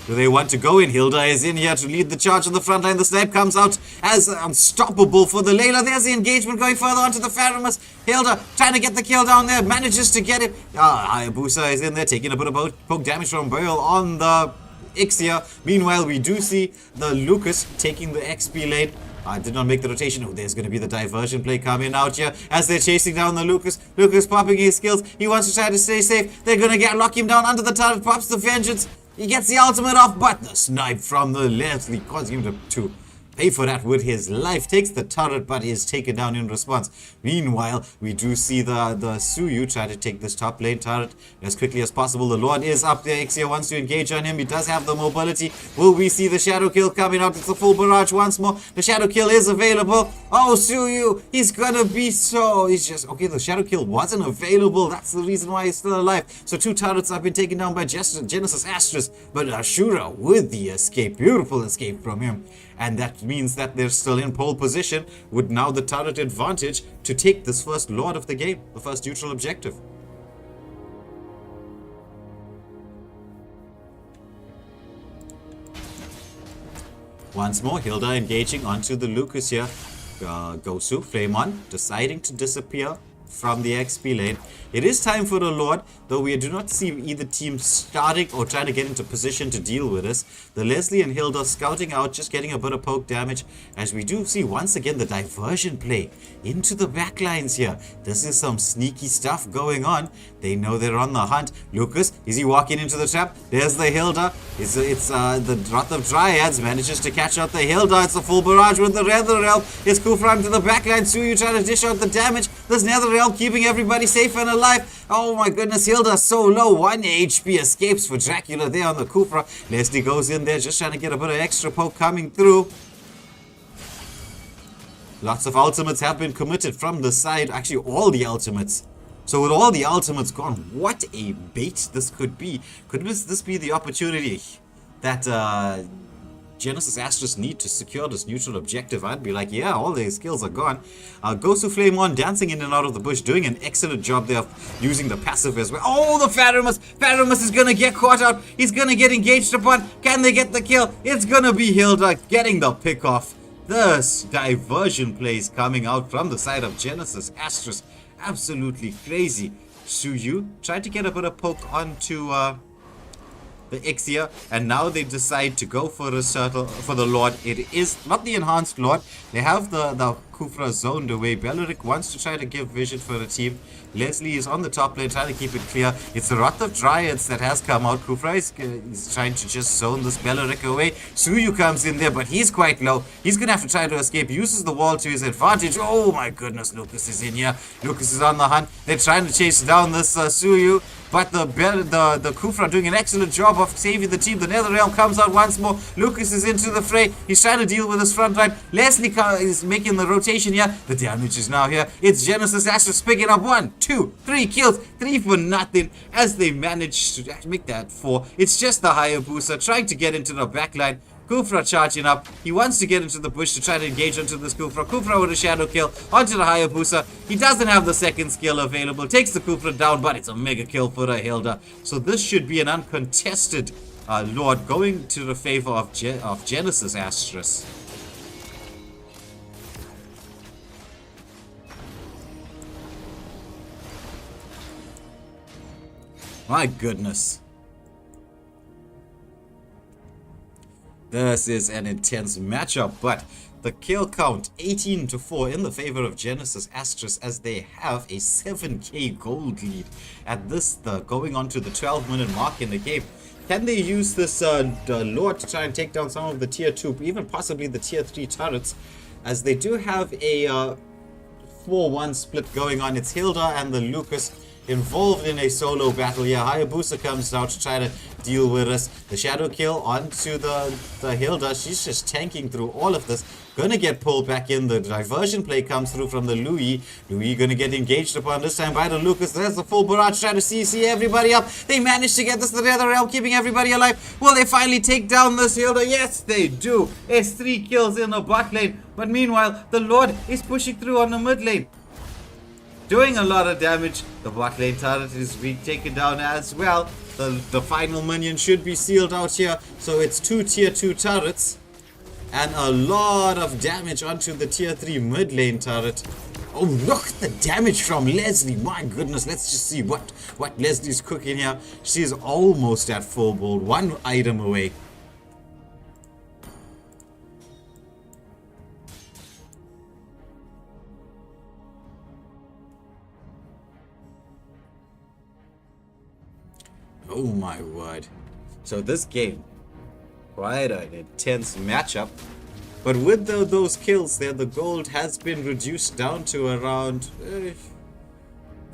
Do they want to go in? Hilda is in here to lead the charge on the front line. The snipe comes out as unstoppable for the Layla. There's the engagement going further onto the Pharamus. Hilda trying to get the kill down there. Manages to get it. Hayabusa is in there taking a bit of poke damage from Boyle on the Ixia. Meanwhile, we do see the Lucas taking the XP lane. I did not make the rotation. Oh, there's going to be the diversion play coming out here as they're chasing down the Lucas. Lucas popping his skills. He wants to try to stay safe. They're going to lock him down under the turret. Pops the vengeance. He gets the ultimate off, but the snipe from the Leslie causing him to pay for that with his life. Takes the turret, but is taken down in response. Meanwhile, we do see the Suyu try to take this top lane turret as quickly as possible. The Lord is up there. Ixia wants to engage on him. He does have the mobility. Will we see the Shadow Kill coming out? It's the full barrage once more. The Shadow Kill is available. Oh, Suyu, he's gonna be so... He's just... Okay, the Shadow Kill wasn't available. That's the reason why he's still alive. So 2 turrets have been taken down by Genesis Astrus, but Ashura with the escape. Beautiful escape from him. And that means that they're still in pole position with now the turret advantage to take this first Lord of the game, the first neutral objective. Once more, Hilda engaging onto the Lucas here. Gosu, Flame on, deciding to disappear from the XP lane. It is time for the Lord, though we do not see either team starting or trying to get into position to deal with us. The Leslie and Hilda scouting out, just getting a bit of poke damage, as we do see once again the diversion play into the backlines here. This is some sneaky stuff going on. They know they're on the hunt. Lucas, is he walking into the trap? There's the Hilda. It's the Wrath of Dryads manages to catch out the Hilda. It's a full barrage with the Netherrealm. It's Kufra into the backline. Suyu trying to dish out the damage. This Netherrealm keeping everybody safe and alive. Oh my goodness, Hilda so low. 1 HP escapes for Dracula there on the Kufra. Leslie goes in there just trying to get a bit of extra poke coming through. Lots of ultimates have been committed from the side. Actually, all the ultimates. So with all the ultimates gone, what a bait this could be. Could this be the opportunity that Genesis Astrus need to secure this neutral objective? I'd be like, yeah, all their skills are gone. Gosu Flame on, dancing in and out of the bush, doing an excellent job there of using the passive as well. Oh, the Pharamus! Pharamus is gonna get caught out. He's gonna get engaged upon. Can they get the kill? It's gonna be Hilda getting the pick off. This diversion plays coming out from the side of Genesis Astrus. Absolutely crazy. Suyu tried to get a bit of poke onto the Ixia, and now they decide to go for the Lord. It is not the enhanced Lord. They have the Kufra zoned away. Beleric wants to try to give vision for the team. Leslie is on the top lane trying to keep it clear. It's the Wrath of Dryads that has come out. Kufra is trying to just zone this Beleric away. Suyu comes in there, but he's quite low. He's going to have to try to escape. Uses the wall to his advantage. Oh my goodness, Lucas is in here. Lucas is on the hunt. They're trying to chase down this Suyu. But the Kufra doing an excellent job of saving the team. The Netherrealm comes out once more. Lucas is into the fray. He's trying to deal with his front line. Leslie is making the rotation here. The damage is now here. It's Genesis Astrus picking up 1, 2, 3 kills. 3 for nothing as they manage to make that 4. It's just the Hayabusa trying to get into the backline. Kufra charging up. He wants to get into the bush to try to engage onto this Kufra. Kufra with a shadow kill onto the Hayabusa. He doesn't have the second skill available. Takes the Kufra down, but it's a mega kill for the Hilda. So this should be an uncontested Lord going to the favor of Genesis Astrus. My goodness. This is an intense matchup, but the kill count 18-4 in the favor of Genesis Astrus as they have a 7k gold lead at this, going on to the 12-minute mark in the game. Can they use this the Lord to try and take down some of the tier 2, even possibly the tier 3 turrets, as they do have a 4-1 split going on. It's Hilda and the Lucas involved in a solo battle here. Hayabusa comes out to try to deal with us. The shadow kill onto the Hilda. She's just tanking through all of this. Gonna get pulled back in. The diversion play comes through from the Louis. Louis gonna get engaged upon this time by the Lucas. There's the full barrage trying to CC everybody up. They managed to get this to the other realm, keeping everybody alive. Will they finally take down this Hilda? Yes, they do. It's 3 kills in the bot lane. But meanwhile, the Lord is pushing through on the mid lane, doing a lot of damage. The bot lane turret is being taken down as well. The final minion should be sealed out here. So it's 2 tier 2 turrets and a lot of damage onto the tier 3 mid lane turret. Oh, look at the damage from Leslie. My goodness, let's just see what Leslie's cooking here. She's almost at full build, 1 item away. Oh my word. So this game, quite an intense matchup. But with those kills there, the gold has been reduced down to around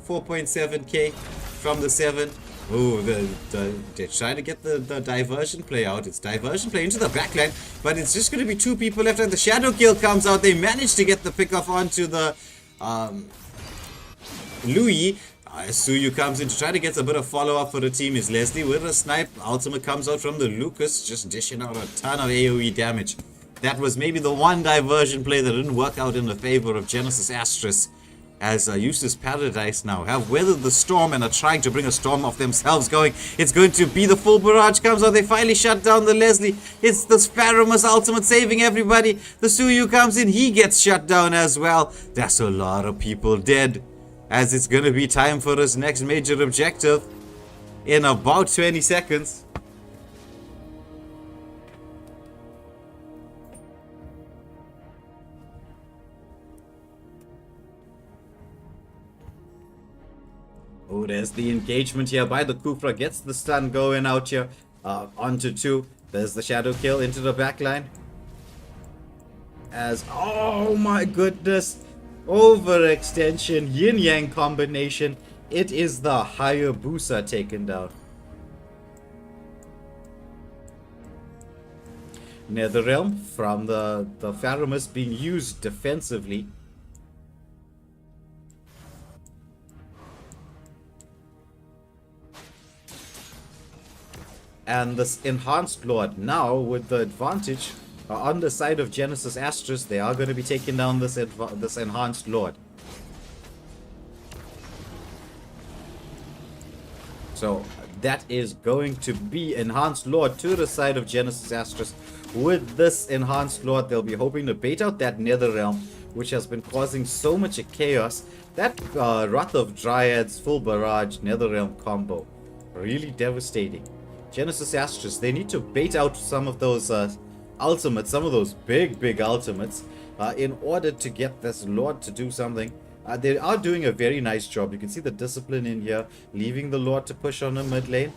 4.7k from the 7. Oh, they're trying to get the diversion play out. It's diversion play into the backline, but it's just going to be 2 people left, and the shadow kill comes out. They managed to get the pick off onto the Louis. Suyu comes in to try to get a bit of follow-up for the team. Is Leslie with a snipe. Ultimate comes out from the Lucas, just dishing out a ton of AoE damage. That was maybe the one diversion play that didn't work out in the favor of Genesis Astrus, as Eustace Paradise now have weathered the storm and are trying to bring a storm of themselves going. It's going to be the full barrage comes out. They finally shut down the Leslie. It's the Sparamus ultimate saving everybody. The Suyu comes in. He gets shut down as well. That's a lot of people dead, as it's going to be time for his next major objective in about 20 seconds. Oh, there's the engagement here by the Kufra. Gets the stun going out here onto 2. There's the shadow kill into the backline. As, oh my goodness, overextension, yin-yang combination. It is the Hayabusa taken down. Netherrealm from the Pharamus being used defensively. And this enhanced Lord now with the advantage on the side of Genesis Astrus. They are going to be taking down this enhanced Lord. So that is going to be enhanced Lord to the side of Genesis Astrus. With this enhanced Lord, they'll be hoping to bait out that Netherrealm, which has been causing so much chaos. That Wrath of Dryads full barrage Netherrealm combo, really devastating. Genesis Astrus, they need to bait out some of those ultimates, some of those big ultimates, in order to get this Lord to do something. They are doing a very nice job. You can see the discipline in here, leaving the Lord to push on the mid lane.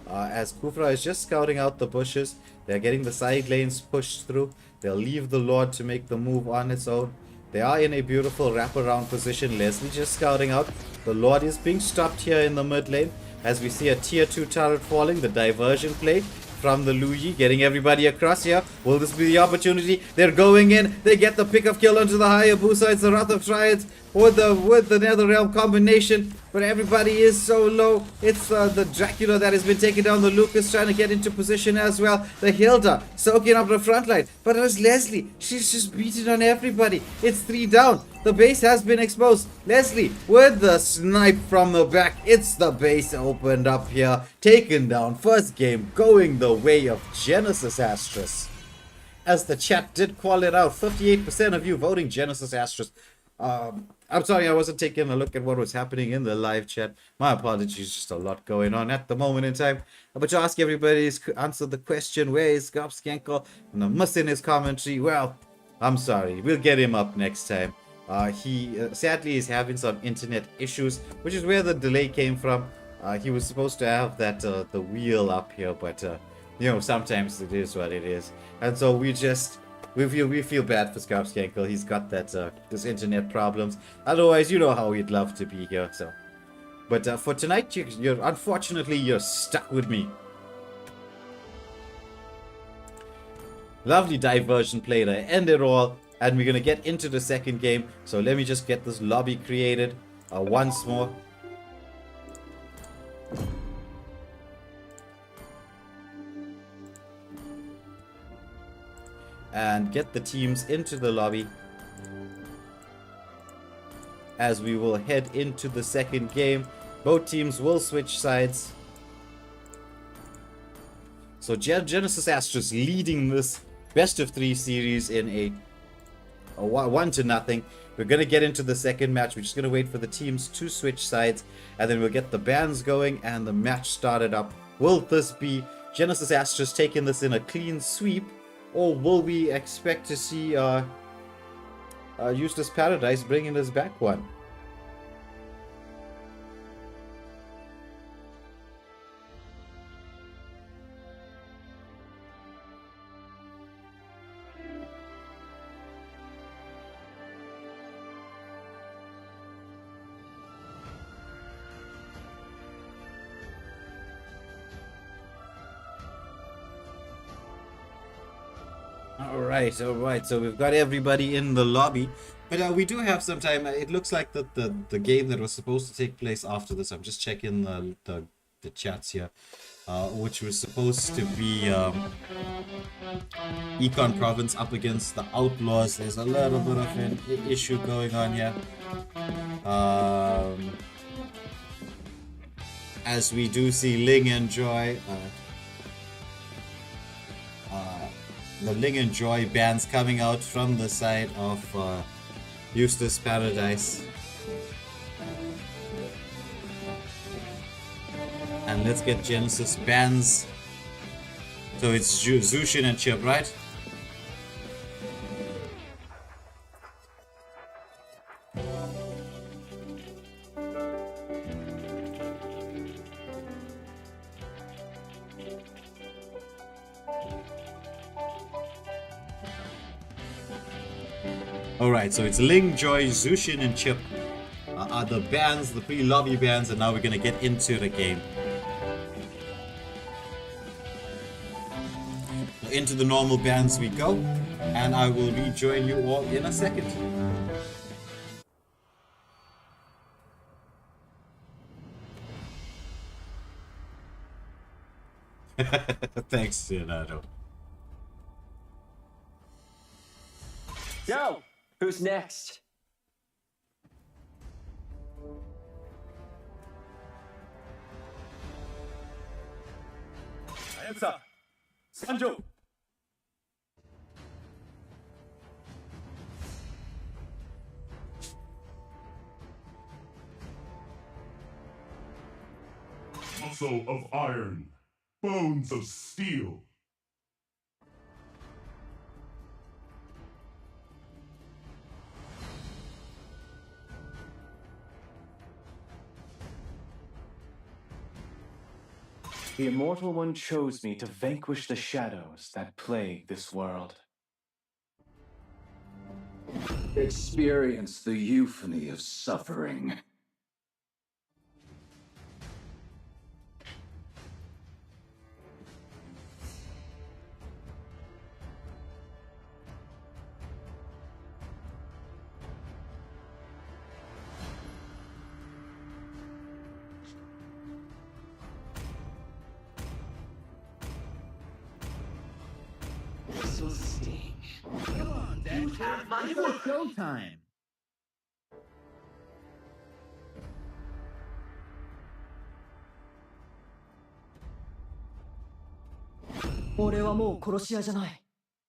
As Kufra is just scouting out the bushes, they're getting the side lanes pushed through. They'll leave the Lord to make the move on its own. They are in a beautiful wraparound position. Leslie just scouting out. The Lord is being stopped here in the mid lane, as we see a tier 2 turret falling. The diversion play from the Luigi, getting everybody across here. Will this be the opportunity? They're going in. They get the pick of kill onto the Hayabusa. It's the Wrath of Triads with the Netherrealm combination. But everybody is so low. It's the Dracula that has been taken down. The Lucas trying to get into position as well. The Hilda soaking up the front line. But there's Leslie. She's just beating on everybody. It's 3 down. The base has been exposed. Leslie with the snipe from the back. It's the base opened up here. Taken down. First game going the way of Genesis Astrus. As the chat did call it out, 58% of you voting Genesis Astrus. I'm sorry, I wasn't taking a look at what was happening in the live chat. My apologies, just a lot going on at the moment in time. But to ask everybody to answer the question, where is Gobskankel? And I'm missing his commentary. Well, I'm sorry. We'll get him up next time. He sadly is having some internet issues, which is where the delay came from. He was supposed to have that the wheel up here, but you know, sometimes it is what it is. And so we just we feel bad for Skarpskankel. He's got that this internet problems. Otherwise, you know how he'd love to be here. So, but for tonight, you're unfortunately you're stuck with me. Lovely diversion play to end it all, and we're gonna get into the second game. So let me just get this lobby created once more. And get the teams into the lobby as we will head into the second game. Both teams will switch sides. So Genesis Astros leading this best of 3 series in a 1-0. We're going to get into the second match. We're just going to wait for the teams to switch sides, and then we'll get the bands going and the match started up. Will this be Genesis Astros taking this in a clean sweep, or will we expect to see Useless Paradise bringing us back one? Alright, so we've got everybody in the lobby, but we do have some time. It looks like the game that was supposed to take place after this, I'm just checking the chats here, which was supposed to be Econ Province up against the Outlaws. There's a little bit of an issue going on here, as we do see Ling and Joy, the Ling and Joy bands coming out from the side of Useless Paradise. And let's get Genesis bands. So it's Zushin and Chip, right? Alright, so it's Ling, Joy, Zushin, and Chip are the bands, the pre-lobby bands, and now we're gonna get into the game. Into the normal bands we go, and I will rejoin you all in a second. Thanks, Leonardo. Yo! Who's next? Answer! Sanjo! Muscle of iron, bones of steel. The Immortal One chose me to vanquish the shadows that plague this world. Experience the euphony of suffering. Showtime. 俺はもう殺し屋じゃない。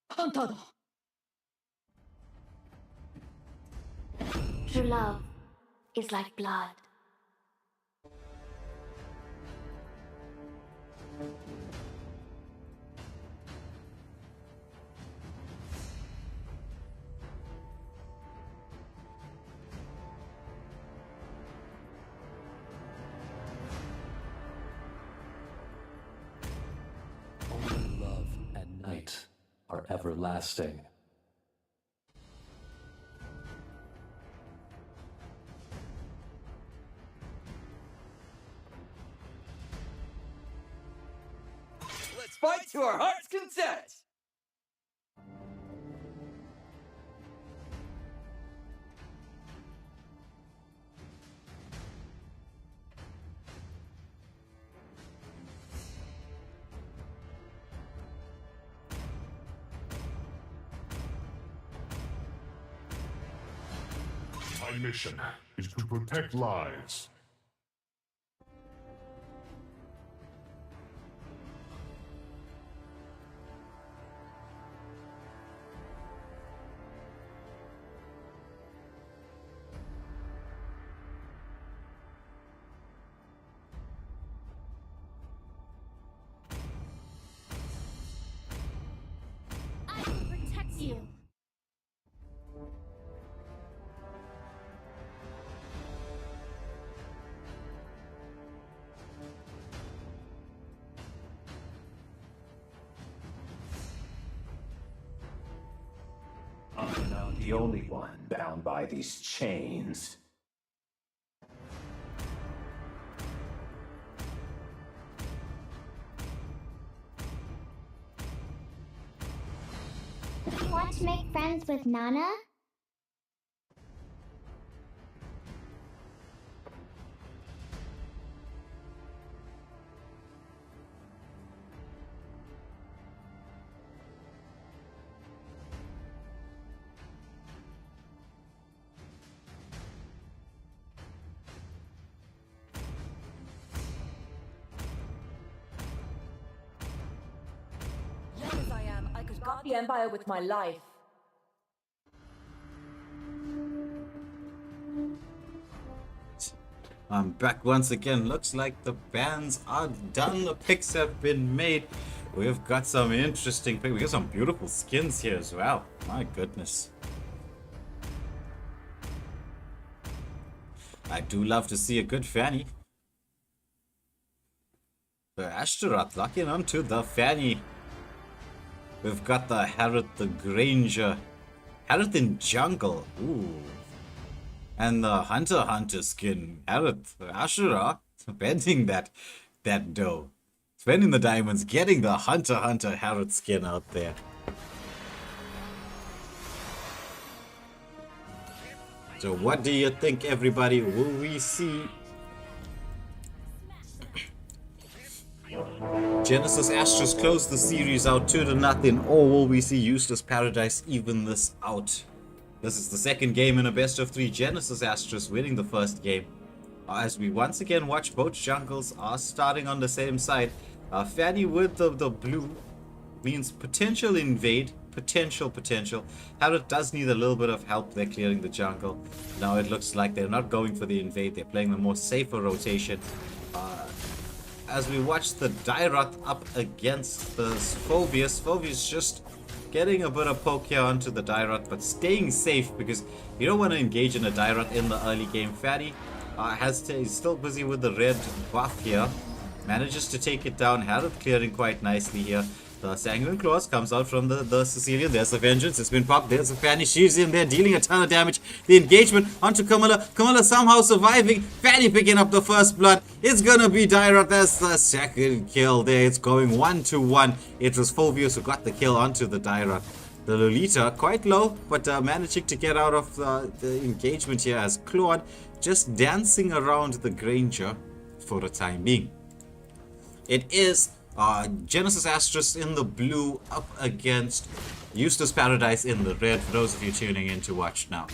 ハンターだ。True love is like blood. Only love and night are everlasting. fight to our heart's content! My mission is to protect lives. I will protect you. I'm not the only one bound by these chains. You want to make friends with Nana? Young as I am, I could guard the Empire with my life. I'm back once again. Looks like the bans are done. The picks have been made. We've got some interesting picks. We got some beautiful skins here as well. My goodness. I do love to see a good Fanny. The Ashtaroth locking onto the Fanny. We've got the Harrod the Granger. Harrod in Jungle. Ooh. And the Hunter skin. Harrod Ashura spending that dough. Spending the diamonds, getting the Hunter Harrod skin out there. So what do you think, everybody? Will we see Genesis Astros close the series out 2-0, or will we see Eustace Paradise even this out? This is the second game in a best of 3. Genesis Astros winning the first game. As we once again watch both jungles are starting on the same side. Fanny with the blue means potential invade. Potential. Harrod does need a little bit of help there clearing the jungle. Now it looks like they're not going for the invade. They're playing the more safer rotation. As we watch the Dairoth up against the Phoveus. Phoveus just getting a bit of poke here onto the Dairoth, but staying safe because you don't want to engage in a Dairoth in the early game. Fanny is still busy with the red buff here. Manages to take it down. Harrod clearing quite nicely here. The Sanguine Claws comes out from the Sicilian. There's the Vengeance. It's been popped. There's the Fanny. She's in there dealing a ton of damage. The engagement onto Camilla. Camilla somehow surviving. Fanny picking up the first blood. It's gonna be Dairoth. That's the second kill there. It's going 1-1. It was Phoveus who got the kill onto the Dairoth. The Lolita quite low, but managing to get out of the engagement here as Claude just dancing around the Granger for the time being. It is Genesis Astros in the blue up against Eustace Paradise in the red, for those of you tuning in to watch now.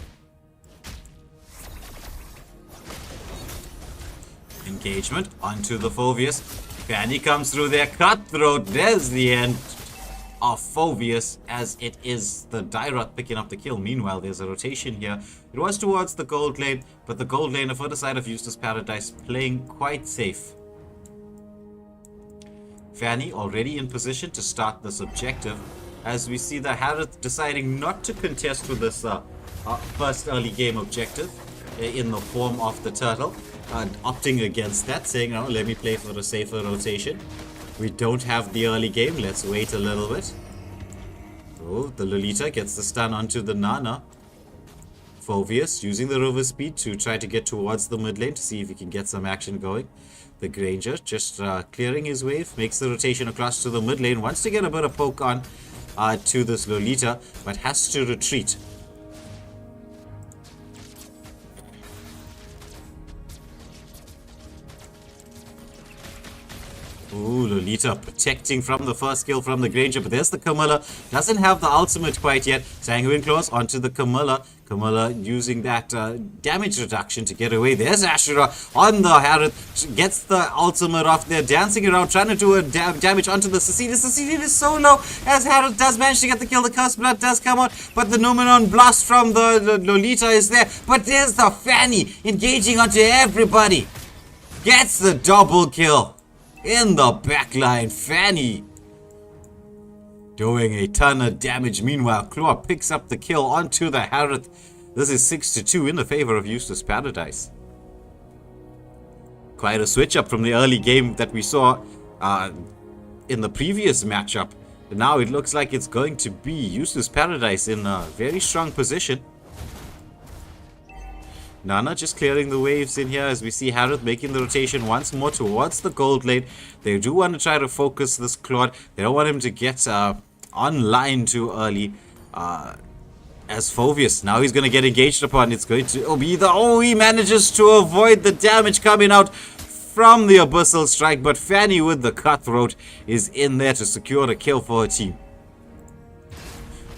Engagement onto the Phoveus. Fanny comes through there, cutthroat. There's the end of Phoveus, as it is the Dairoth picking up the kill. Meanwhile, there's a rotation here. It was towards the gold lane, but the gold lane for the side of Eustace Paradise playing quite safe. Fanny already in position to start this objective, as we see the Harrod deciding not to contest with this first early game objective in the form of the turtle, opting against that, saying, "Oh, let me play for a safer rotation. We don't have the early game, let's wait a little bit." Oh, the Lolita gets the stun onto the Nana. Phoveus using the river speed to try to get towards the mid lane to see if he can get some action going. The Granger just clearing his wave, makes the rotation across to the mid lane, wants to get a bit of poke on to this Lolita, but has to retreat. Ooh, Lolita protecting from the first kill from the Granger, but there's the Camilla. Doesn't have the ultimate quite yet. Sanguine Claws onto the Camilla. Camilla using that damage reduction to get away. There's Ashura on the Harith. Gets the ultimate off there, dancing around, trying to do a damage onto the Cecilia. Cecilia is so low as Harith does manage to get the kill. The Cursed Blood does come out, but the Numenon blast from the Lolita is there. But there's the Fanny engaging onto everybody. Gets the double kill. In the backline, Fanny doing a ton of damage. Meanwhile, Claw picks up the kill onto the Harith. This is 6-2 in the favor of Useless Paradise. Quite a switch up from the early game that we saw in the previous matchup. Now it looks like it's going to be Useless Paradise in a very strong position. Nana just clearing the waves in here as we see Harith making the rotation once more towards the gold lane. They do want to try to focus this Claude. They don't want him to get online too early. As Phoveus, now he's going to get engaged upon. It's going to be the... Oh, he manages to avoid the damage coming out from the Abyssal Strike. But Fanny with the Cutthroat is in there to secure the kill for her team.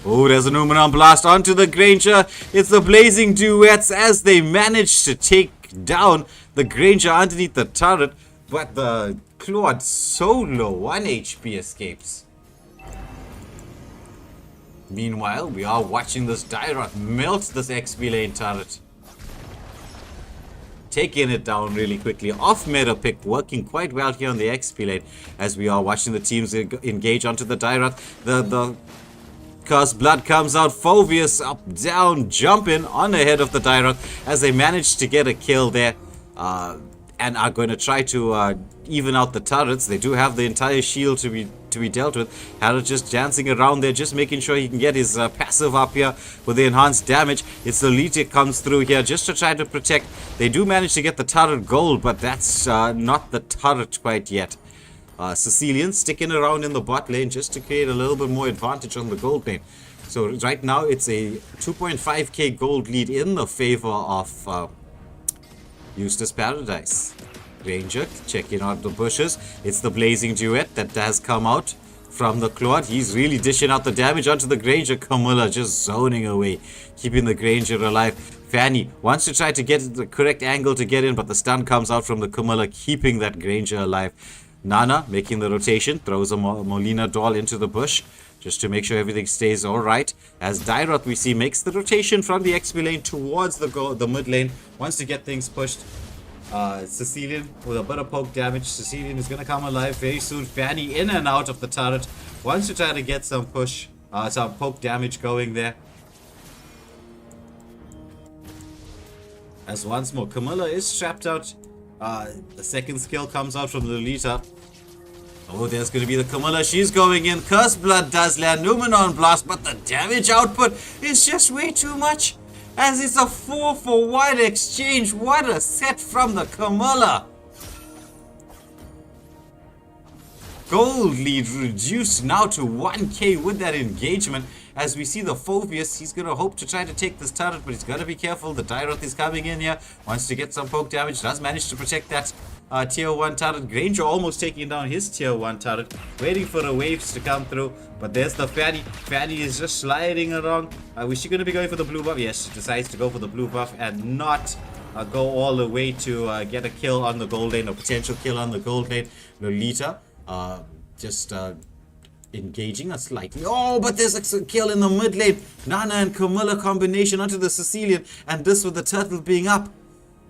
Oh, there's a Numenon blast onto the Granger. It's the Blazing Duets as they manage to take down the Granger underneath the turret. But the Claude so low, 1 HP escapes. Meanwhile, we are watching this Dyrot melt this XP lane turret. Taking it down really quickly. Off meta pick, working quite well here on the XP lane as we are watching the teams engage onto the Dyrot. The Cursed Blood comes out. Phoveus up, down, jumping on ahead of the Dyrot as they manage to get a kill there. And are going to try to even out the turrets. They do have the entire shield to be dealt with. Harith just dancing around there, just making sure he can get his passive up here with the enhanced damage. It's the Lolita comes through here just to try to protect. They do manage to get the turret gold, but that's not the turret quite yet. Sicilian sticking around in the bot lane just to create a little bit more advantage on the gold lane. So right now it's a 2.5k gold lead in the favor of Useless Paradise. Ranger checking out the bushes. It's the Blazing Duet that has come out from the Claude. He's really dishing out the damage onto the Granger. Camilla just zoning away, keeping the Granger alive. Fanny wants to try to get the correct angle to get in, but the stun comes out from the Camilla, keeping that Granger alive. Nana making the rotation, throws a Molina doll into the bush just to make sure everything stays alright. As Dyrot we see makes the rotation from the XP lane towards the mid lane, wants to get things pushed. Sicilian with a bit of poke damage. Sicilian is going to come alive very soon. Fanny in and out of the turret, wants to try to get some push, some poke damage going there. As once more Camilla is trapped out. The second skill comes out from Lolita. Oh, there's going to be the Camilla. She's going in. Cursed Blood does land. Numenon blast, but the damage output is just way too much. As it's a 4-for-1 exchange. What a set from the Camilla. Gold lead reduced now to 1k with that engagement. As we see the Phoveus, he's going to hope to try to take this turret, but he's got to be careful. The Dyrot is coming in here, wants to get some poke damage, does manage to protect that tier 1 turret. Granger almost taking down his tier 1 turret, waiting for the waves to come through. But there's the Fanny. Fanny is just sliding around. Was she going to be going for the blue buff? Yes, she decides to go for the blue buff and not go all the way to get a kill on the gold lane, or potential kill on the gold lane. Lolita just engaging us slightly. Oh, but there's a kill in the mid lane. Nana and Camilla combination onto the Sicilian, and this with the turtle being up.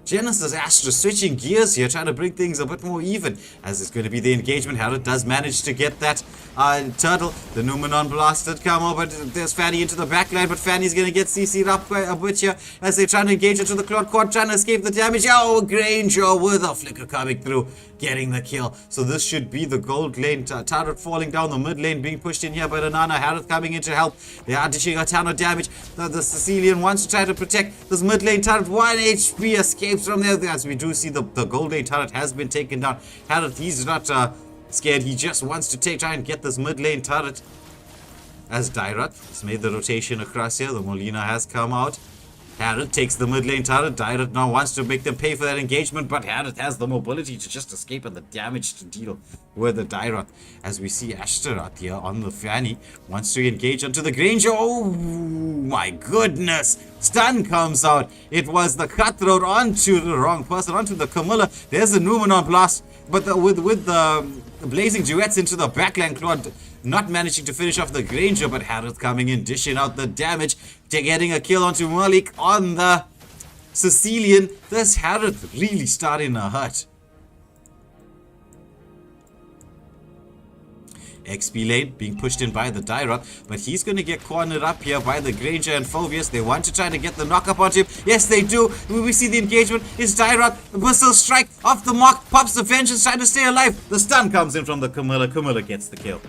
Genesis Astra switching gears here, trying to bring things a bit more even, as it's going to be the engagement. Harold does manage to get that turtle. The Numenon blast did come over, but there's Fanny into the backline, but Fanny's going to get CC'd up quite a bit here, as they're trying to engage into the Claude Quad, trying to escape the damage. Oh, Granger with a flicker coming through, getting the kill. So this should be the gold lane. Turret falling down, the mid lane being pushed in here by Nana. Harold coming in to help. They are dishing a ton of damage. The Sicilian wants to try to protect this mid lane turret. 1 HP escapes from there, as we do see the gold lane turret has been taken down. Harold, he's not scared. He just wants to try and get this mid lane turret. As Dairat has made the rotation across here, the Molina has come out. Harold takes the mid lane turret. Dairat now wants to make them pay for that engagement, but Harold has the mobility to just escape and the damage to deal with the Dairat. As we see Ashtaroth here on the Fanny, wants to engage onto the Granger. Oh my goodness! Stun comes out. It was the Cutthroat onto the wrong person, onto the Camilla. There's the Numenon blast, but with the blazing duets into the backline, Claude not managing to finish off the Granger, but Harold coming in, dishing out the damage, getting a kill onto Malik on the Sicilian. This Harold really starting to hurt. XP lane being pushed in by the Dairat, but he's going to get cornered up here by the Granger and Phobius. They want to try to get the knock up onto him. Yes, they do. We see the engagement. It's Dairat. The missile strike off the mark. Pops the Vengeance, trying to stay alive. The stun comes in from the Camilla. Camilla gets the kill.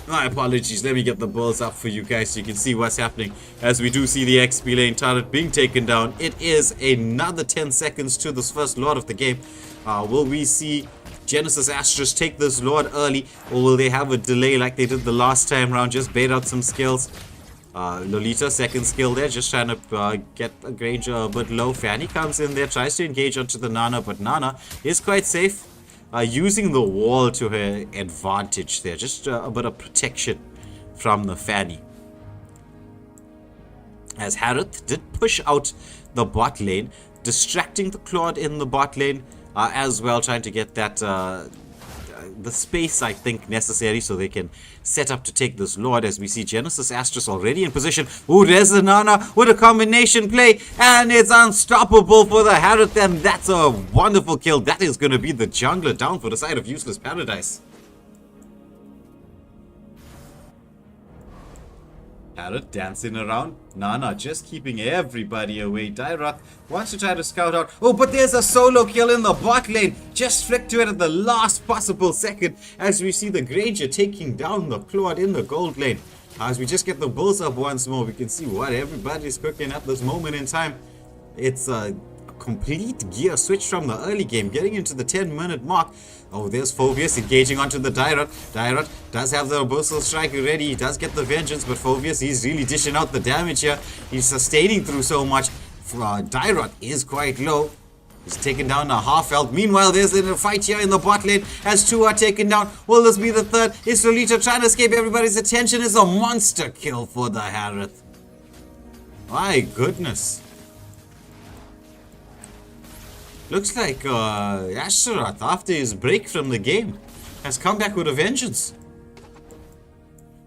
My apologies, let me get the balls up for you guys so you can see what's happening. As we do see the XP lane turret being taken down. It is another 10 seconds to this first Lord of the game. Will we see Genesis Astros take this Lord early, or will they have a delay like they did the last time round? Just bait out some skills. Lolita, second skill there, just trying to get a Granger a bit low. Fanny comes in there, tries to engage onto the Nana, but Nana is quite safe. Using the wall to her advantage there. Just a bit of protection from the Fanny. As Harith did push out the bot lane, distracting the Claude in the bot lane as well, trying to get that the space, I think, necessary so they can set up to take this Lord. As we see Genesis Astros already in position. Ooh, there's the Nana with a combination play, and it's unstoppable for the Harith, and that's a wonderful kill. That is going to be the jungler down for the side of Useless Paradise. Harith dancing around. Nana just keeping everybody away. Dairat wants to try to scout out. Oh, but there's a solo kill in the bot lane. Just flicked to it at the last possible second. As we see the Granger taking down the Claude in the gold lane. As we just get the bulls up once more, we can see what everybody's cooking at this moment in time. It's a complete gear switch from the early game, getting into the 10-minute mark. Oh, there's Phobius engaging onto the Dairat. Dairat does have the Bursal Strike ready. He does get the Vengeance, but Phobius, he's really dishing out the damage here. He's sustaining through so much. Dairat is quite low. He's taken down a half health. Meanwhile, there's a fight here in the bot lane as two are taken down. Will this be the third? Is Lolita trying to escape everybody's attention? Is a monster kill for the Harith. My goodness. Looks like Ashtaroth, after his break from the game, has come back with a vengeance.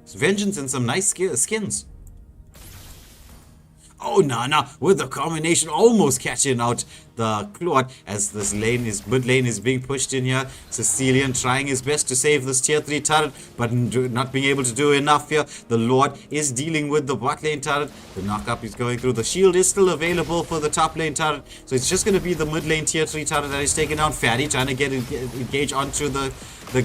It's vengeance and some nice skins. Oh, Nana with the combination, almost catching out the Claude as this mid lane is being pushed in here. Sicilian trying his best to save this tier 3 turret, but not being able to do enough here. The Lord is dealing with the bot lane turret. The knockup is going through. The shield is still available for the top lane turret, so it's just going to be the mid lane tier 3 turret that is taking down Fatty, trying to get engaged onto the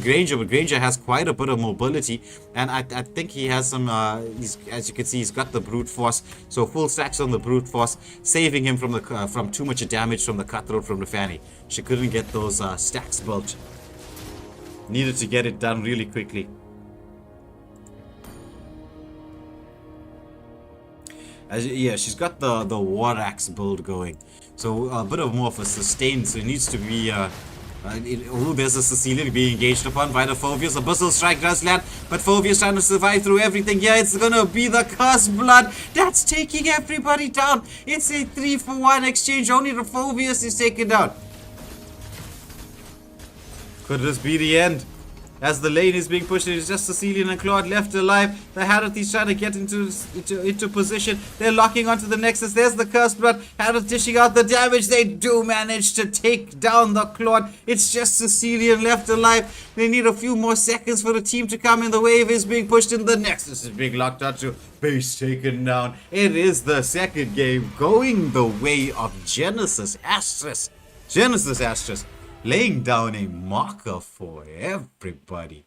Granger, but Granger has quite a bit of mobility, and I think he has some, as you can see, he's got the brute force, so full stacks on the brute force, saving him from too much damage from the Cutthroat from the Fanny. She couldn't get those stacks built. Needed to get it done really quickly. Yeah, she's got the War Axe build going, so a bit of more of a sustain, so it needs to be there's a Sicilian being engaged upon by the Phobius. A Bussel Strike does land, but Phobius trying to survive through everything. Yeah, it's gonna be the Cursed Blood that's taking everybody down. It's a 3-for-1 exchange. Only the Phobius is taken down. Could this be the end? As the lane is being pushed, it is just Cecilian and Claude left alive. The Harith is trying to get into position. They're locking onto the Nexus. There's the Cursed Blood. Harith dishing out the damage. They do manage to take down the Claude. It's just Cecilian left alive. They need a few more seconds for the team to come in. The wave is being pushed in. The Nexus is being locked onto. Base taken down. It is the second game going the way of Genesis Astrus. Genesis Astrus laying down a marker for everybody.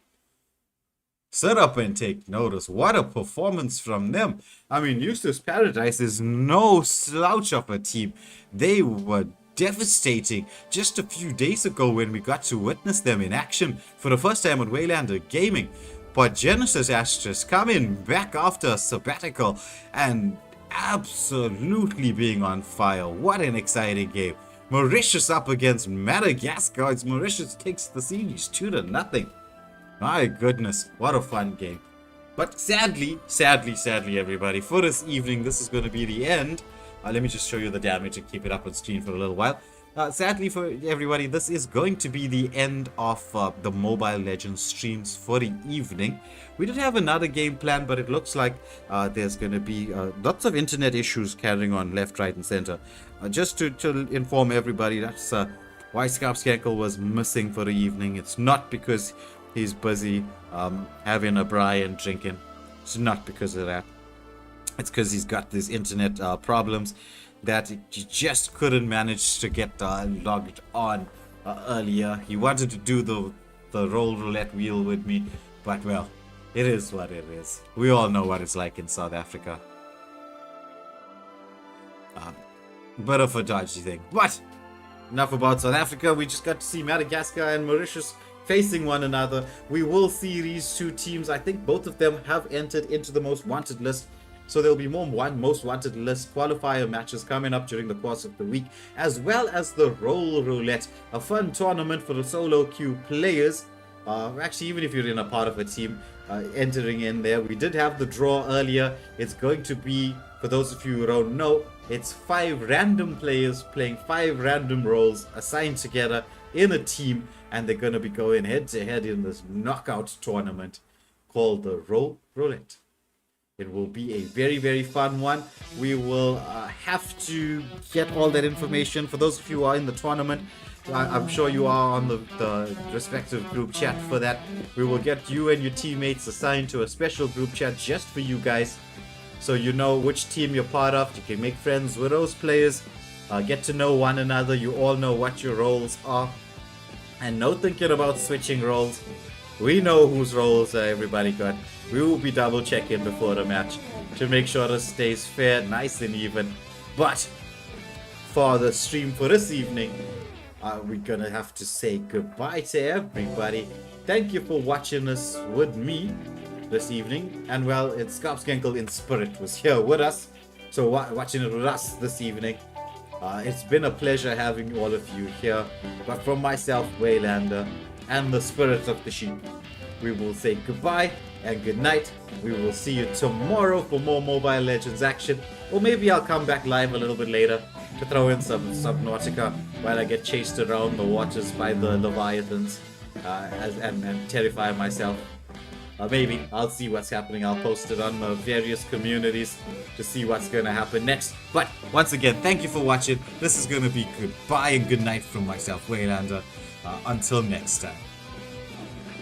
Sit up and take notice. What a performance from them. I mean, Eustace Paradise is no slouch of a team. They were devastating just a few days ago when we got to witness them in action for the first time on Waylander Gaming. But Genesis Astrus coming back after a sabbatical and absolutely being on fire. What an exciting game. Mauritius up against Madagascar. It's Mauritius takes the series 2-0. My goodness, what a fun game. But sadly, everybody, for this evening, this is going to be the end. Let me just show you the damage and keep it up on screen for a little while. Sadly for everybody, this is going to be the end of the Mobile Legends streams for the evening. We did have another game planned, but it looks like there's going to be lots of internet issues carrying on left, right, and center. Just to inform everybody, that's why Scarpscankle was missing for the evening. It's not because he's busy having a braai and drinking. It's not because of that. It's because he's got these internet problems that he just couldn't manage to get logged on earlier. He wanted to do the roulette wheel with me, but well, it is what it is. We all know what it's like in South Africa. Bit of a dodgy thing. But enough about South Africa. We just got to see Madagascar and Mauritius facing one another. We will see these two teams. I think both of them have entered into the most wanted list. So there'll be more most wanted list qualifier matches coming up during the course of the week, as well as the Roulette, a fun tournament for the solo queue players. Actually, even if you're in a part of a team entering in there, we did have the draw earlier. It's going to be, for those of you who don't know, it's 5 random players playing 5 random roles assigned together in a team, and they're going to be going head to head in this knockout tournament called the Roulette. It will be a very, very fun one. We will have to get all that information. For those of you who are in the tournament, I'm sure you are on the respective group chat for that. We will get you and your teammates assigned to a special group chat just for you guys, so you know which team you're part of. You can make friends with those players, get to know one another. You all know what your roles are, and no thinking about switching roles. We know whose roles everybody got. We will be double checking before the match to make sure it stays fair, nice and even. But for the stream for this evening, we're gonna have to say goodbye to everybody. Thank you for watching us with me this evening. And well, it's Scarpscankle in spirit was here with us, so watching it with us this evening. It's been a pleasure having all of you here. But from myself, Waylander, and the spirit of the sheep, we will say goodbye and good night. We will see you tomorrow for more Mobile Legends action, or maybe I'll come back live a little bit later to throw in some Subnautica while I get chased around the waters by the Leviathans and terrify myself. Maybe I'll see what's happening. I'll post it on the various communities to see what's gonna happen next. But once again, thank you for watching. This is gonna be goodbye and good night from myself, Waylander. Until next time.